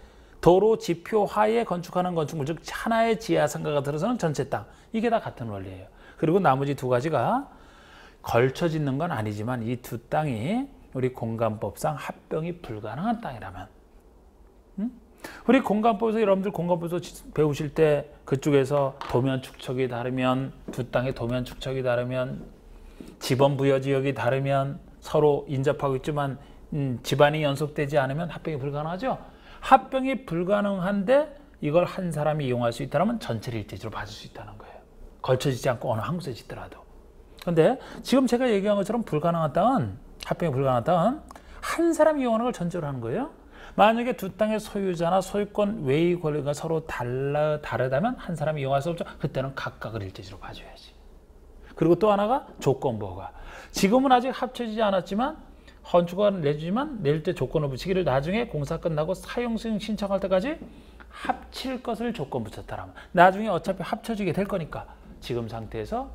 도로 지표 하에 건축하는 건축물 즉 하나의 지하상가가 들어서는 전체 땅 이게 다 같은 원리예요. 그리고 나머지 두 가지가 걸쳐 짓는 건 아니지만 이 두 땅이 우리 공간법상 합병이 불가능한 땅이라면 우리 공간법에서 여러분들 공간법에서 배우실 때 그쪽에서 도면 축척이 다르면 두 땅의 도면 축척이 다르면 지번 부여 지역이 다르면 서로 인접하고 있지만 집안이 연속되지 않으면 합병이 불가능하죠. 합병이 불가능한데 이걸 한 사람이 이용할 수 있다면 전체를 1대지로 봐줄 수 있다는 거예요. 걸쳐지지 않고 어느 한 곳에 짓더라도. 그런데 지금 제가 얘기한 것처럼 불가능한 땅은 합병이 불가능한 땅은 한 사람이 이용하는 걸 전제로 하는 거예요. 만약에 두 땅의 소유자나 소유권 외의 권리가 서로 다르다면 한 사람이 이용할 수 없죠. 그때는 각각을 1대지로 봐줘야지. 그리고 또 하나가 조건부호가 지금은 아직 합쳐지지 않았지만 건축허가를 내주지만 낼 때 조건을 붙이기를 나중에 공사 끝나고 사용 승인 신청할 때까지 합칠 것을 조건 붙였다라면 나중에 어차피 합쳐지게 될 거니까 지금 상태에서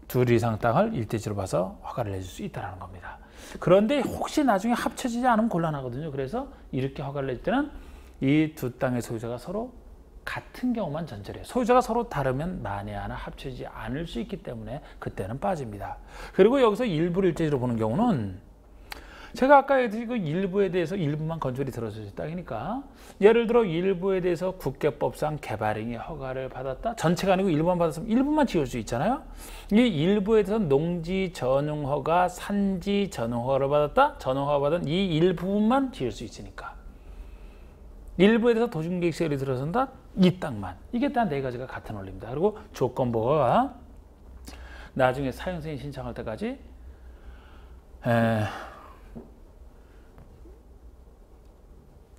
둘 이상 땅을 일대지로 봐서 허가를 내줄 수 있다는 겁니다. 그런데 혹시 나중에 합쳐지지 않으면 곤란하거든요. 그래서 이렇게 허가를 낼 때는 이 두 땅의 소유자가 서로 같은 경우만 전제를 해요. 소유자가 서로 다르면 만에 하나 합쳐지지 않을 수 있기 때문에 그때는 빠집니다. 그리고 여기서 일부를 일대지로 보는 경우는 제가 아까 얘기했듯이 그 일부에 대해서 일부만 건축이 들어서질 땅이니까 예를 들어 일부에 대해서 국계법상 개발행위 허가를 받았다. 전체가 아니고 일부만 받았으면 일부만 지을 수 있잖아요. 이 일부에 대해서 농지 전용 허가, 산지 전용 허가를 받았다. 전용 허가 받은 이 일부분만 지을 수 있으니까. 일부에 대해서 도중계획세율이 들어선다. 이 땅만. 이게 딱 네 가지가 같은 원리입니다. 그리고 조건부가 나중에 사용승인 신청할 때까지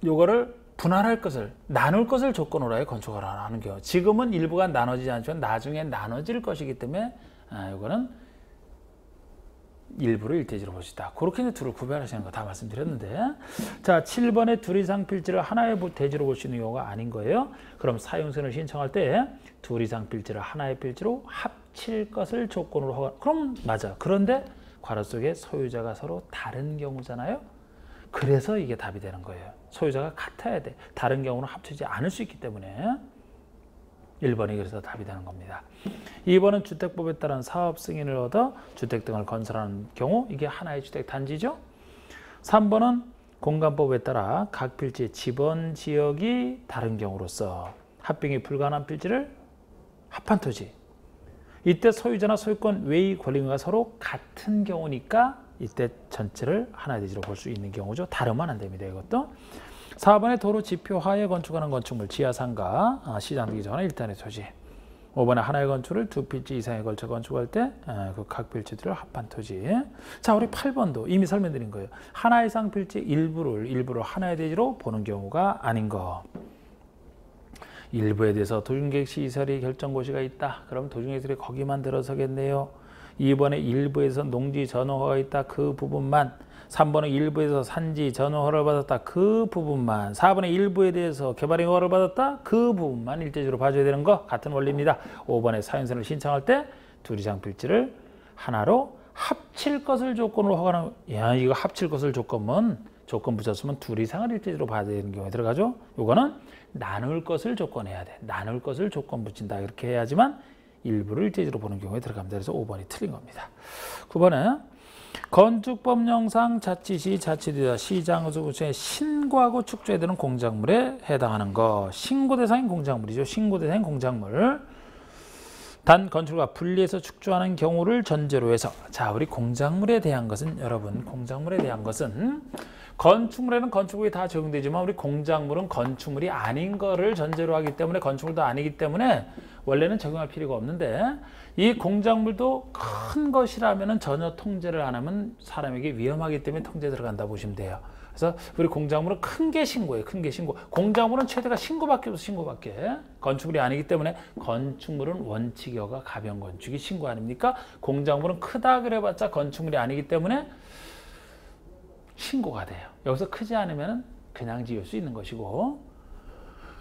요거를 분할할 것을, 나눌 것을 조건으로 해 건축을 하는 경우. 지금은 일부가 나눠지지 않지만 나중에 나눠질 것이기 때문에 요거는 일부를 일대지로 볼 수 있다. 그렇게 이제 둘을 구별하시는 거 다 말씀드렸는데, 자 7번에 둘 이상 필지를 하나의 대지로 볼 수 있는 경우가 아닌 거예요. 그럼 사용승인을 신청할 때 둘 이상 필지를 하나의 필지로 합칠 것을 조건으로 허가. 그럼 맞아. 그런데 괄호 속에 소유자가 서로 다른 경우잖아요. 그래서 이게 답이 되는 거예요. 소유자가 같아야 돼. 다른 경우는 합치지 않을 수 있기 때문에 1번이 그래서 답이 되는 겁니다. 2번은 주택법에 따른 사업 승인을 얻어 주택 등을 건설하는 경우 이게 하나의 주택 단지죠. 3번은 공간법에 따라 각 필지의 지번 지역이 다른 경우로서 합병이 불가능한 필지를 합한 토지. 이때 소유자나 소유권 외의 권리인가 서로 같은 경우니까 이때 전체를 하나의 대지로 볼 수 있는 경우죠. 다르면 안 됩니다. 이것도. 4번에 도로 지표하에 건축하는 건축물 지하상가 시장 되기 전에 일단의 토지. 5번에 하나의 건축을 두 필지 이상에 걸쳐 건축할 때 그 각 필지들을 합한 토지. 자, 우리 8번도 이미 설명드린 거예요. 하나 이상 필지 일부를 하나의 대지로 보는 경우가 아닌 거. 일부에 대해서 도중계획 시설이 결정고시가 있다. 그럼 도중계획들이 거기만 들어서겠네요. 2번에 일부에서 농지 전용허가 있다. 그 부분만. 3번에 일부에서 산지 전용허가를 받았다. 그 부분만. 4번에 일부에 대해서 개발행 허가를 받았다. 그 부분만 일대지로 봐줘야 되는 거 같은 원리입니다. 5번에 사용승인을 신청할 때 둘 이상 필지를 하나로 합칠 것을 조건으로 허가하는. 야, 이거 합칠 것을 조건 붙였으면 둘 이상을 일대지로 봐야 되는 경우에 들어가죠. 요거는 나눌 것을 조건해야 돼. 나눌 것을 조건 붙인다. 이렇게 해야지만 일부를 일대지로 보는 경우에 들어갑니다. 그래서 5번이 틀린 겁니다. 9번에 건축법령상 자치시 자치되다 시장소구청에 신고하고 축조해야 되는 공작물에 해당하는 거. 신고 대상인 공작물이죠. 신고 대상인 공작물. 단 건축과 분리해서 축조하는 경우를 전제로 해서. 자, 우리 공작물에 대한 것은 여러분, 공작물에 대한 것은 건축물에는 건축물이 다 적용되지만 우리 공작물은 건축물이 아닌 거를 전제로 하기 때문에 건축물도 아니기 때문에 원래는 적용할 필요가 없는데 이 공작물도 큰 것이라면 전혀 통제를 안 하면 사람에게 위험하기 때문에 통제 들어간다 보시면 돼요. 그래서 우리 공작물은 큰 게 신고예요. 큰 게 신고. 공작물은 최대가 신고밖에 없어. 신고밖에. 건축물이 아니기 때문에 건축물은 원칙여가 가변 건축이 신고 아닙니까? 공작물은 크다 그래봤자 건축물이 아니기 때문에 신고가 돼요. 여기서 크지 않으면 그냥 지을 수 있는 것이고,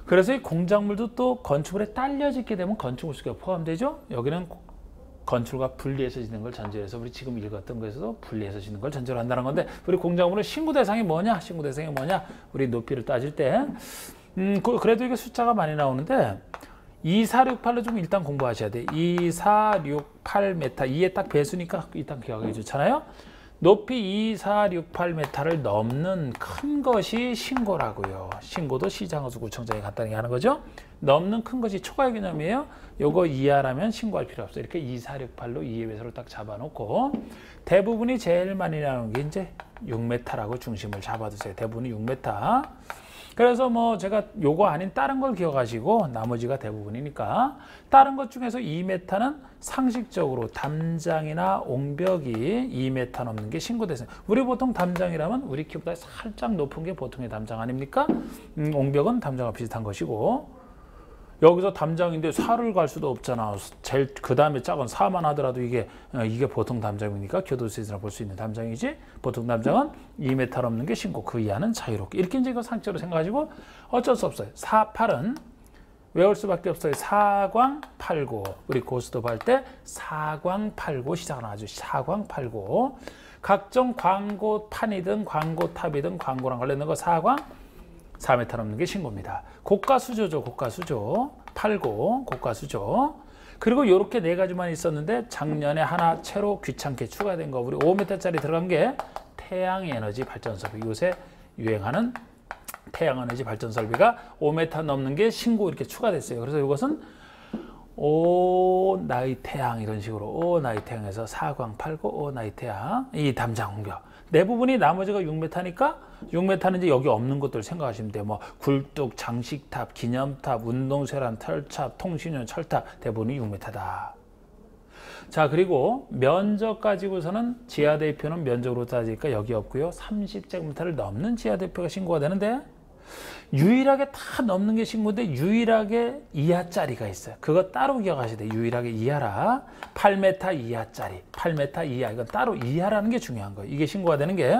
그래서 이 공작물도 또 건축물에 딸려 짓게 되면 건축물 수가 포함되죠. 여기는 건축과 분리해서 짓는 걸 전제로 해서 우리 지금 읽었던 것에서도 분리해서 짓는 걸 전제로 한다는 건데, 우리 공작물은 신고 대상이 뭐냐? 신고 대상이 뭐냐? 우리 높이를 따질 때 그래도 이게 숫자가 많이 나오는데 2468로 좀 일단 공부하셔야 돼. 2468m 2에 딱 배수니까 일단 기억하기 좋잖아요. 높이 2468m를 넘는 큰 것이 신고라고요. 신고도 시장허수 구청장이 간단하게 하는 거죠. 넘는 큰 것이 초과의 개념이에요. 요거 이하라면 신고할 필요 없어요. 이렇게 2468로 2의 배수로 딱 잡아놓고, 대부분이 제일 많이 나오는 게 이제 6m라고 중심을 잡아두세요. 대부분이 6m. 그래서 뭐 제가 요거 아닌 다른 걸 기억하시고 나머지가 대부분이니까, 다른 것 중에서 2m는 상식적으로 담장이나 옹벽이 2m 넘는 게 신고대상. 우리 보통 담장이라면 우리 키보다 살짝 높은 게 보통의 담장 아닙니까? 옹벽은 담장과 비슷한 것이고, 여기서 담장인데 4를 갈 수도 없잖아. 제일 그 다음에 작은 4만 하더라도 이게 보통 담장이니까 교도소에서나 볼 수 있는 담장이지. 보통 담장은 2m 넘는 게 신고, 그 이하는 자유롭게. 이렇게 이제 이거 상처로 생각하시고 어쩔 수 없어요. 4, 8은 외울 수밖에 없어요. 사광팔고. 우리 고스톱 할 때 사광팔고 시작을 하죠. 사광팔고. 각종 광고판이든 광고탑이든 광고랑 관련된 거 사광 4m 넘는 게 신고입니다. 고가수조죠. 고가수조. 팔고 고가수조. 그리고 이렇게 네 가지만 있었는데 작년에 하나 채로 귀찮게 추가된 거. 우리 5m짜리 들어간 게 태양에너지 발전설비. 요새 유행하는 태양에너지 발전설비가 5m 넘는 게 신고 이렇게 추가됐어요. 그래서 이것은 오 나이 태양 이런 식으로 오 나이 태양에서 사광 팔고 오 나이 태양 이 담장 옮겨. 내 부분이 나머지가 6m니까 6m는 이제 여기 없는 것들 생각하시면 돼요. 뭐 굴뚝, 장식탑, 기념탑, 운동쇠란, 털탑, 통신용, 철탑 대부분이 6m다. 자, 그리고 면적 가지고서는 지하 대표는 면적으로 따지니까 여기 없고요. 30제곱미터를 넘는 지하 대표가 신고가 되는데 유일하게 다 넘는 게 신고인데 유일하게 이하짜리가 있어요. 그거 따로 기억하셔야 돼요. 유일하게 이하라. 8m 이하짜리. 8m 이하. 이건 따로 이하라는 게 중요한 거예요. 이게 신고가 되는 게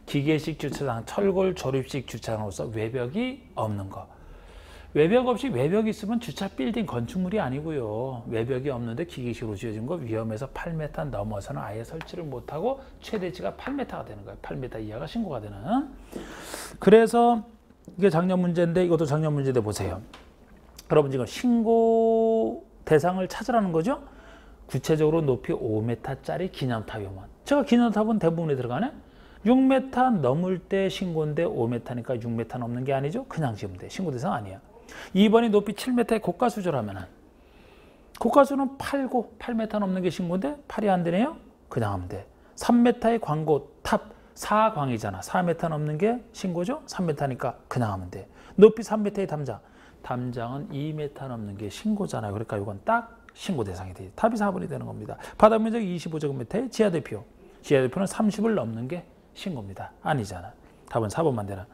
기계식 주차장, 철골 조립식 주차장으로서 외벽이 없는 거. 외벽 없이 외벽이 있으면 주차 빌딩 건축물이 아니고요. 외벽이 없는데 기계식으로 지어진 거 위험해서 8m 넘어서는 아예 설치를 못하고 최대치가 8m가 되는 거예요. 8m 이하가 신고가 되는. 그래서 이게 작년 문제인데 이것도 작년 문제인데 보세요. 여러분 지금 신고 대상을 찾으라는 거죠. 구체적으로 높이 5m짜리 기념탑이면 제가 기념탑은 대부분에 들어가네. 6m 넘을 때 신고인데 5m니까 6m 넘는 게 아니죠. 그냥 지으면 돼. 신고 대상 아니야. 2번이 높이 7m의 고가수조라면은 고가수는 8m 넘는 게 신고인데 8이 안 되네요. 그냥 하면 돼. 3m의 광고 탑 4광이잖아. 4m 넘는 게 신고죠. 3m니까 그냥 하면 돼. 높이 3m의 담장. 담장은 2m 넘는 게 신고잖아요. 그러니까 이건 딱 신고 대상이 돼. 답이 4번이 되는 겁니다. 바닥 면적 25제곱미터의 지하 대표. 지하 대표는 30을 넘는 게 신고입니다. 아니잖아. 답은 4번만 되나.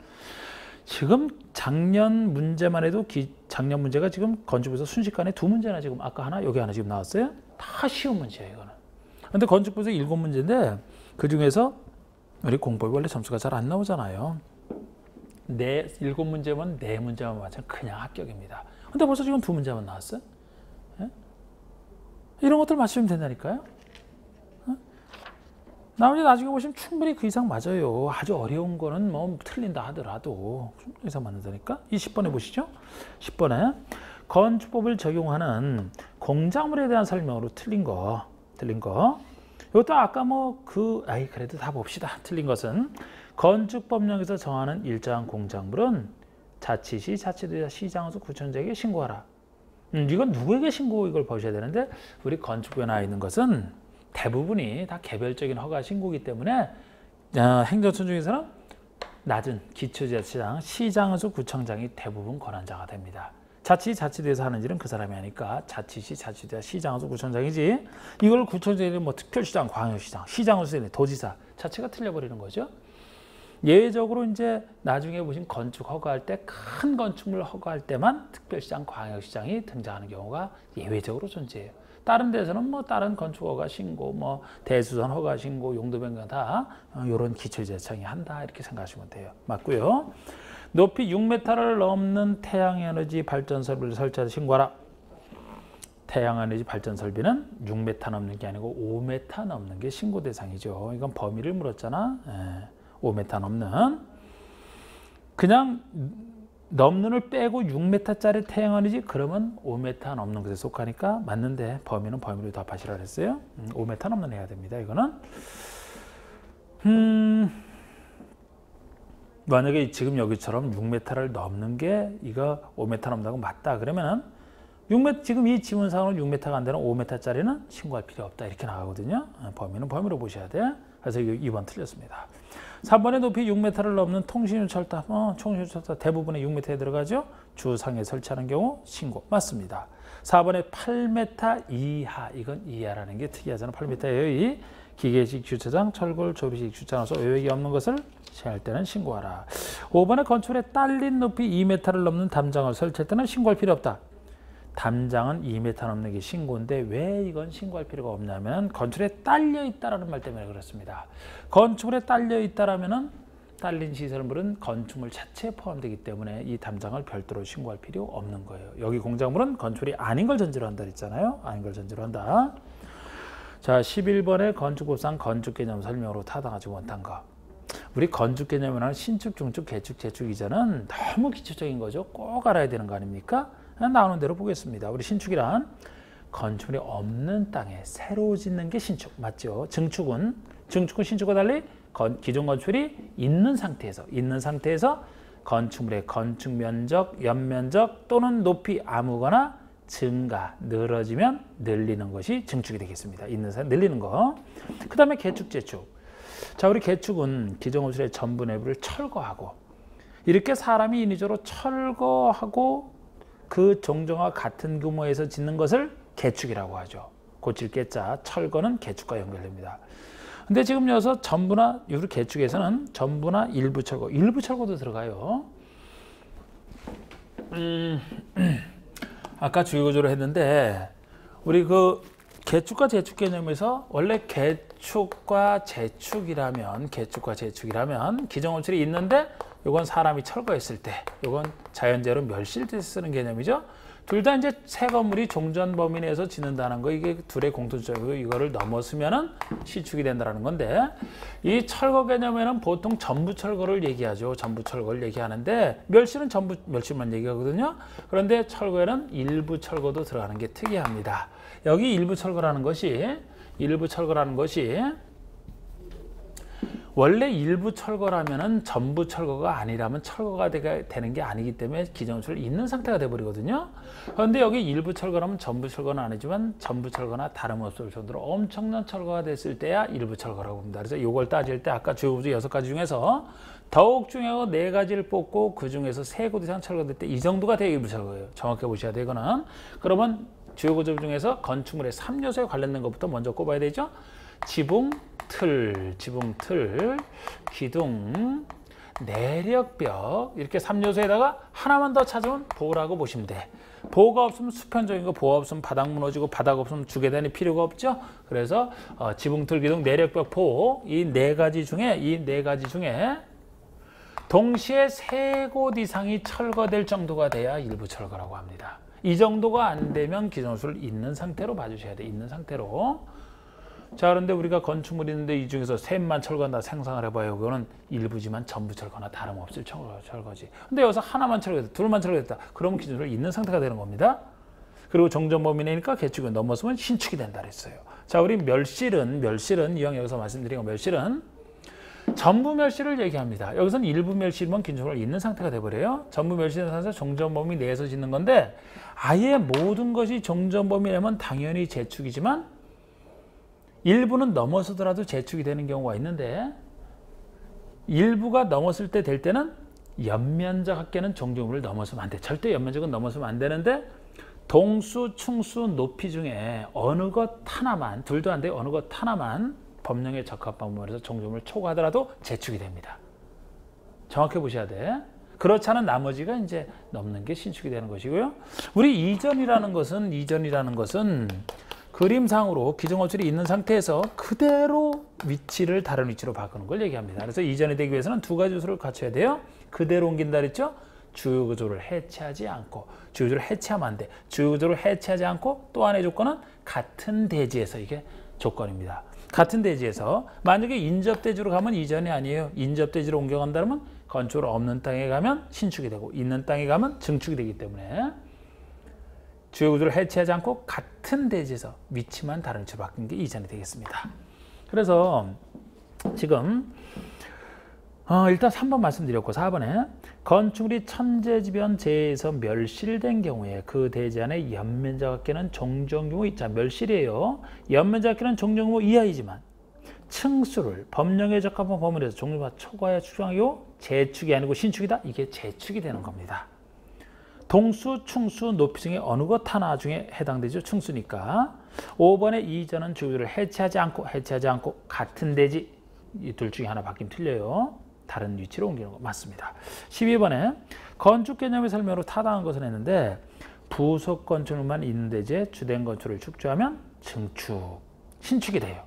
지금 작년 문제만 해도 작년 문제가 지금 건축부에서 순식간에 2문제나 지금 아까 하나 여기 하나 지금 나왔어요. 다 쉬운 문제예요. 이거는. 근데 건축부에서 7문제인데 그중에서 우리 공법이 원래 점수가 잘 안 나오잖아요. 7문제면 4문제만 맞으면 그냥 합격입니다. 근데 벌써 지금 2문제만 나왔어요. 예? 이런 것들 맞추면 된다니까요. 나머지 나중에 보시면 충분히 그 이상 맞아요. 아주 어려운 거는 뭐 틀린다 하더라도 충분히 그 이상 맞는다니까. 이 10번에 보시죠. 10번에 건축법을 적용하는 공작물에 대한 설명으로 틀린 거. 이것도 아까 그래도 다 봅시다. 틀린 것은 건축법령에서 정하는 일정한 공작물은 자치시, 자치도지사, 시장에서 구청장에게 신고하라. 이건 누구에게 신고 이걸 보셔야 되는데 우리 건축부에 나와 있는 것은 대부분이 다 개별적인 허가 신고이기 때문에 행정처 중에서는 낮은 기초지자체장, 시장에서 구청장이 대부분 권한자가 됩니다. 자치, 자치도에서 하는 일은 그 사람이 하니까 자치시, 자치도야 시장에서 구청장이지. 이걸 구청장이 뭐 특별시장, 광역시장, 시장에서 도지사 자체가 틀려버리는 거죠. 예외적으로 이제 나중에 보신 건축 허가할 때 큰 건축물 허가할 때만 특별시장, 광역시장이 등장하는 경우가 예외적으로 존재해요. 다른 데서는 뭐 다른 건축 허가 신고, 뭐 대수선 허가 신고, 용도 변경 다 이런 기초지자청이 한다 이렇게 생각하시면 돼요. 맞고요. 높이 6m를 넘는 태양에너지 발전 설비를 설치해서 신고하라. 태양에너지 발전 설비는 6m 넘는 게 아니고 5m 넘는 게 신고 대상이죠. 이건 범위를 물었잖아. 5m 넘는. 그냥 넘는을 빼고 6m짜리 태양에너지 그러면 5m 넘는 것에 속하니까 맞는데 범위는 범위로 답하시라 그랬어요. 5m 넘는 해야 됩니다. 이거는. 만약에 지금 여기처럼 6m를 넘는 게 이거 5m 넘는다고 맞다 그러면은 6m 지금 이 지문상으로 6m가 안 되는 5m짜리는 신고할 필요 없다 이렇게 나가거든요. 범위는 범위로 보셔야 돼. 그래서 2번 틀렸습니다. 3번에 높이 6m를 넘는 통신용 철탑, 통신용 철탑 대부분의 6m에 들어가죠. 주상에 설치하는 경우 신고 맞습니다. 4번에 8m 이하, 이건 이하라는 게 특이하잖아. 8m의 기계식 주차장, 철골, 조리식 주차장에서 외벽이 없는 것을 시행할 때는 신고하라. 5번에 건축물에 딸린 높이 2m를 넘는 담장을 설치할 때는 신고할 필요 없다. 담장은 2m 넘는 게 신고인데 왜 이건 신고할 필요가 없냐면 건축물에 딸려 있다라는 말 때문에 그렇습니다. 건축물에 딸려 있다라면은 딸린 시설물은 건축물 자체에 포함되기 때문에 이 담장을 별도로 신고할 필요 없는 거예요. 여기 공작물은 건축물이 아닌 걸 전제로 한다 그랬잖아요. 아닌 걸 전제로 한다. 자, 11번에 건축법상 건축개념 설명으로 타당하지 못한 거. 우리 건축개념이라는 신축, 중축, 개축, 재축 이전은 너무 기초적인 거죠. 꼭 알아야 되는 거 아닙니까? 나오는 대로 보겠습니다. 우리 신축이란 건축물이 없는 땅에 새로 짓는 게 신축. 맞죠? 증축은 신축과 달리 기존 건축물이 있는 상태에서 건축물의 건축 면적, 연면적 또는 높이 아무거나 증가, 늘어지면 늘리는 것이 증축이 되겠습니다. 있는 산 늘리는 거. 그 다음에 개축, 재축. 자, 우리 개축은 기존 건축물의 전부 내부를 철거하고 이렇게 사람이 인위적으로 철거하고 그 종종과 같은 규모에서 짓는 것을 개축이라고 하죠. 고칠 개자, 철거는 개축과 연결됩니다. 근데 지금 여기서 전부나 우리 개축에서는 전부나 일부 철거도 들어가요. 아까 주요구조를 했는데 우리 그 개축과 재축 개념에서 원래 개축과 재축이라면 기존 건축물이 있는데 이건 사람이 철거했을 때, 이건 자연재해로 멸실 때 쓰는 개념이죠. 둘 다 이제 새 건물이 종전 범위 내에서 짓는다는 거, 이게 둘의 공통점이고 이거를 넘었으면은 시축이 된다는 건데, 이 철거 개념에는 보통 전부 철거를 얘기하죠. 전부 철거를 얘기하는데 멸실은 전부 멸실만 얘기하거든요. 그런데 철거에는 일부 철거도 들어가는 게 특이합니다. 여기 일부 철거라는 것이 원래 일부 철거라면은 전부 철거가 아니라면 철거가 되는 게 아니기 때문에 기존 건축물이 있는 상태가 돼버리거든요. 그런데 여기 일부 철거라면 전부 철거는 아니지만 전부 철거나 다름없을 정도로 엄청난 철거가 됐을 때야 일부 철거라고 봅니다. 그래서 이걸 따질 때 아까 주요구조 6가지 중에서 더욱 중요하고 4가지를 뽑고 그 중에서 3곳 이상 철거될 때 이 정도가 되게 일부 철거예요. 정확히 보셔야 되거나. 그러면 주요구조 중에서 건축물의 3요소에 관련된 것부터 먼저 꼽아야 되죠. 지붕, 틀, 기둥, 내력벽 이렇게 3요소에다가 하나만 더 찾으면 보라고 보시면 돼. 보가 없으면 수평적인 거, 보가 없으면 바닥 무너지고 바닥 없으면 주계단이 필요가 없죠. 그래서 지붕, 틀, 기둥, 내력벽, 보 이 4가지 중에 동시에 3곳 이상이 철거될 정도가 돼야 일부 철거라고 합니다. 이 정도가 안 되면 기존 건축물을 있는 상태로 봐주셔야 돼. 있는 상태로. 자, 그런데 우리가 건축물이 있는데 이 중에서 셋만 철거한다 생각을 해봐요. 그거는 일부지만 전부 철거나 다름없을 철거지. 근데 여기서 하나만 철거했다, 둘만 철거했다. 그러면 기존 건축물이 있는 상태가 되는 겁니다. 그리고 종전 범위 내니까 개축을 넘어서면 신축이 된다 그랬어요. 자, 우리 멸실은 이왕 여기서 말씀드린 거 멸실은 전부 멸실을 얘기합니다. 여기서는 일부 멸실이면 기존 건축물이 있는 상태가 돼버려요. 전부 멸실은 사실 종전 범위 내에서 짓는 건데 아예 모든 것이 종전 범위 내면 당연히 재축이지만 일부는 넘어서더라도 재축이 되는 경우가 있는데 일부가 넘었을 때 될 때는 연면적 합계는 종전범위를 넘어서면 안 돼. 절대 연면적은 넘어서면 안 되는데 동수, 충수, 높이 중에 어느 것 하나만, 둘도 안 돼, 어느 것 하나만 법령에 적합한 부분에서 종전범위를 초과하더라도 재축이 됩니다. 정확히 보셔야 돼. 그렇지 않은 나머지가 이제 넘는 게 신축이 되는 것이고요. 우리 이전이라는 것은 그림상으로 기존 건축물이 있는 상태에서 그대로 위치를 다른 위치로 바꾸는 걸 얘기합니다. 그래서 이전이 되기 위해서는 2가지 요소를 갖춰야 돼요. 그대로 옮긴다 그랬죠? 주요 구조를 해체하지 않고, 주요 구조를 해체하면 안 돼. 주요 구조를 해체하지 않고 또 하나의 조건은 같은 대지에서, 이게 조건입니다. 같은 대지에서 만약에 인접대지로 가면 이전이 아니에요. 인접대지로 옮겨간다면 건축물 없는 땅에 가면 신축이 되고 있는 땅에 가면 증축이 되기 때문에 주요 구조를 해체하지 않고 같은 대지에서 위치만 다른 위치로 바뀐 게 이전이 되겠습니다. 그래서 지금 일단 3번 말씀드렸고 4번에 건축물이 천재지변 재해에서 멸실된 경우에 그 대지 안에 연면적 합계는 종전규모 있자 멸실이에요. 연면적 합계는 종전규모 이하이지만 층수를 법령에 적합한 범위 내에서 종전규모가 초과하여 추정하고 재축이 아니고 신축이다. 이게 재축이 되는 겁니다. 동수, 충수, 높이 중에 어느 것 하나 중에 해당되죠. 충수니까. 5번에 이전은 주유를 해체하지 않고 같은 대지. 이 둘 중에 하나 바뀌면 틀려요. 다른 위치로 옮기는 거 맞습니다. 12번에 건축 개념의 설명으로 타당한 것을 했는데 부속 건축물만 있는 대지에 주된 건축을 축조하면 증축, 신축이 돼요.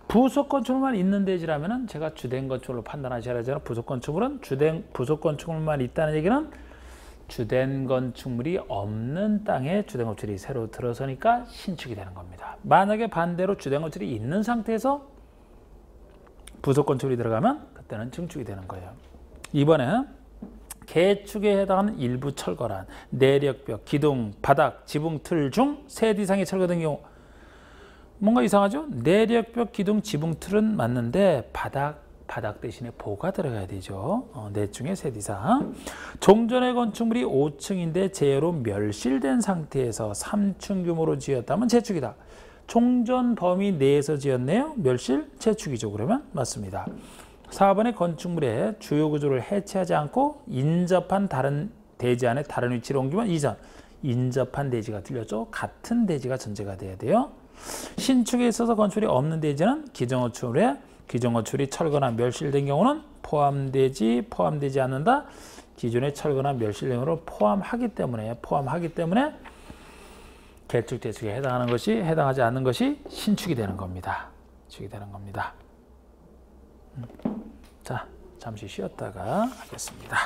부속 건축물만 있는 대지라면은 제가 주된 건축물로 판단하셔야 하잖아요. 부속 건축물은 부속 건축물만 있다는 얘기는 주된 건축물이 없는 땅에 주된 건축물이 새로 들어서니까 신축이 되는 겁니다. 만약에 반대로 주된 건축물이 있는 상태에서 부속 건축물이 들어가면 그때는 증축이 되는 거예요. 이번에 개축에 해당하는 일부 철거란 내력벽, 기둥, 바닥, 지붕, 틀 중 셋 이상의 철거된 경우 뭔가 이상하죠? 내력벽, 기둥, 지붕, 틀은 맞는데 바닥 대신에 보가 들어가야 되죠. 넷 중에 셋 이상. 종전의 건축물이 5층인데 재해로 멸실된 상태에서 3층 규모로 지었다면 재축이다. 종전 범위 내에서 지었네요. 멸실, 재축이죠. 그러면 맞습니다. 4번의 건축물의 주요 구조를 해체하지 않고 인접한 다른 대지 안에 다른 위치로 옮기면 이전. 인접한 대지가 틀렸죠. 같은 대지가 전제가 돼야 돼요. 신축에 있어서 건축물이 없는 대지는 기존 건축물이 철거나 멸실된 경우는 포함되지 않는다. 기존의 철거나 멸실된 경우를 포함하기 때문에 개축, 재축에 해당하지 않는 것이 신축이 되는 겁니다. 자, 잠시 쉬었다가 하겠습니다.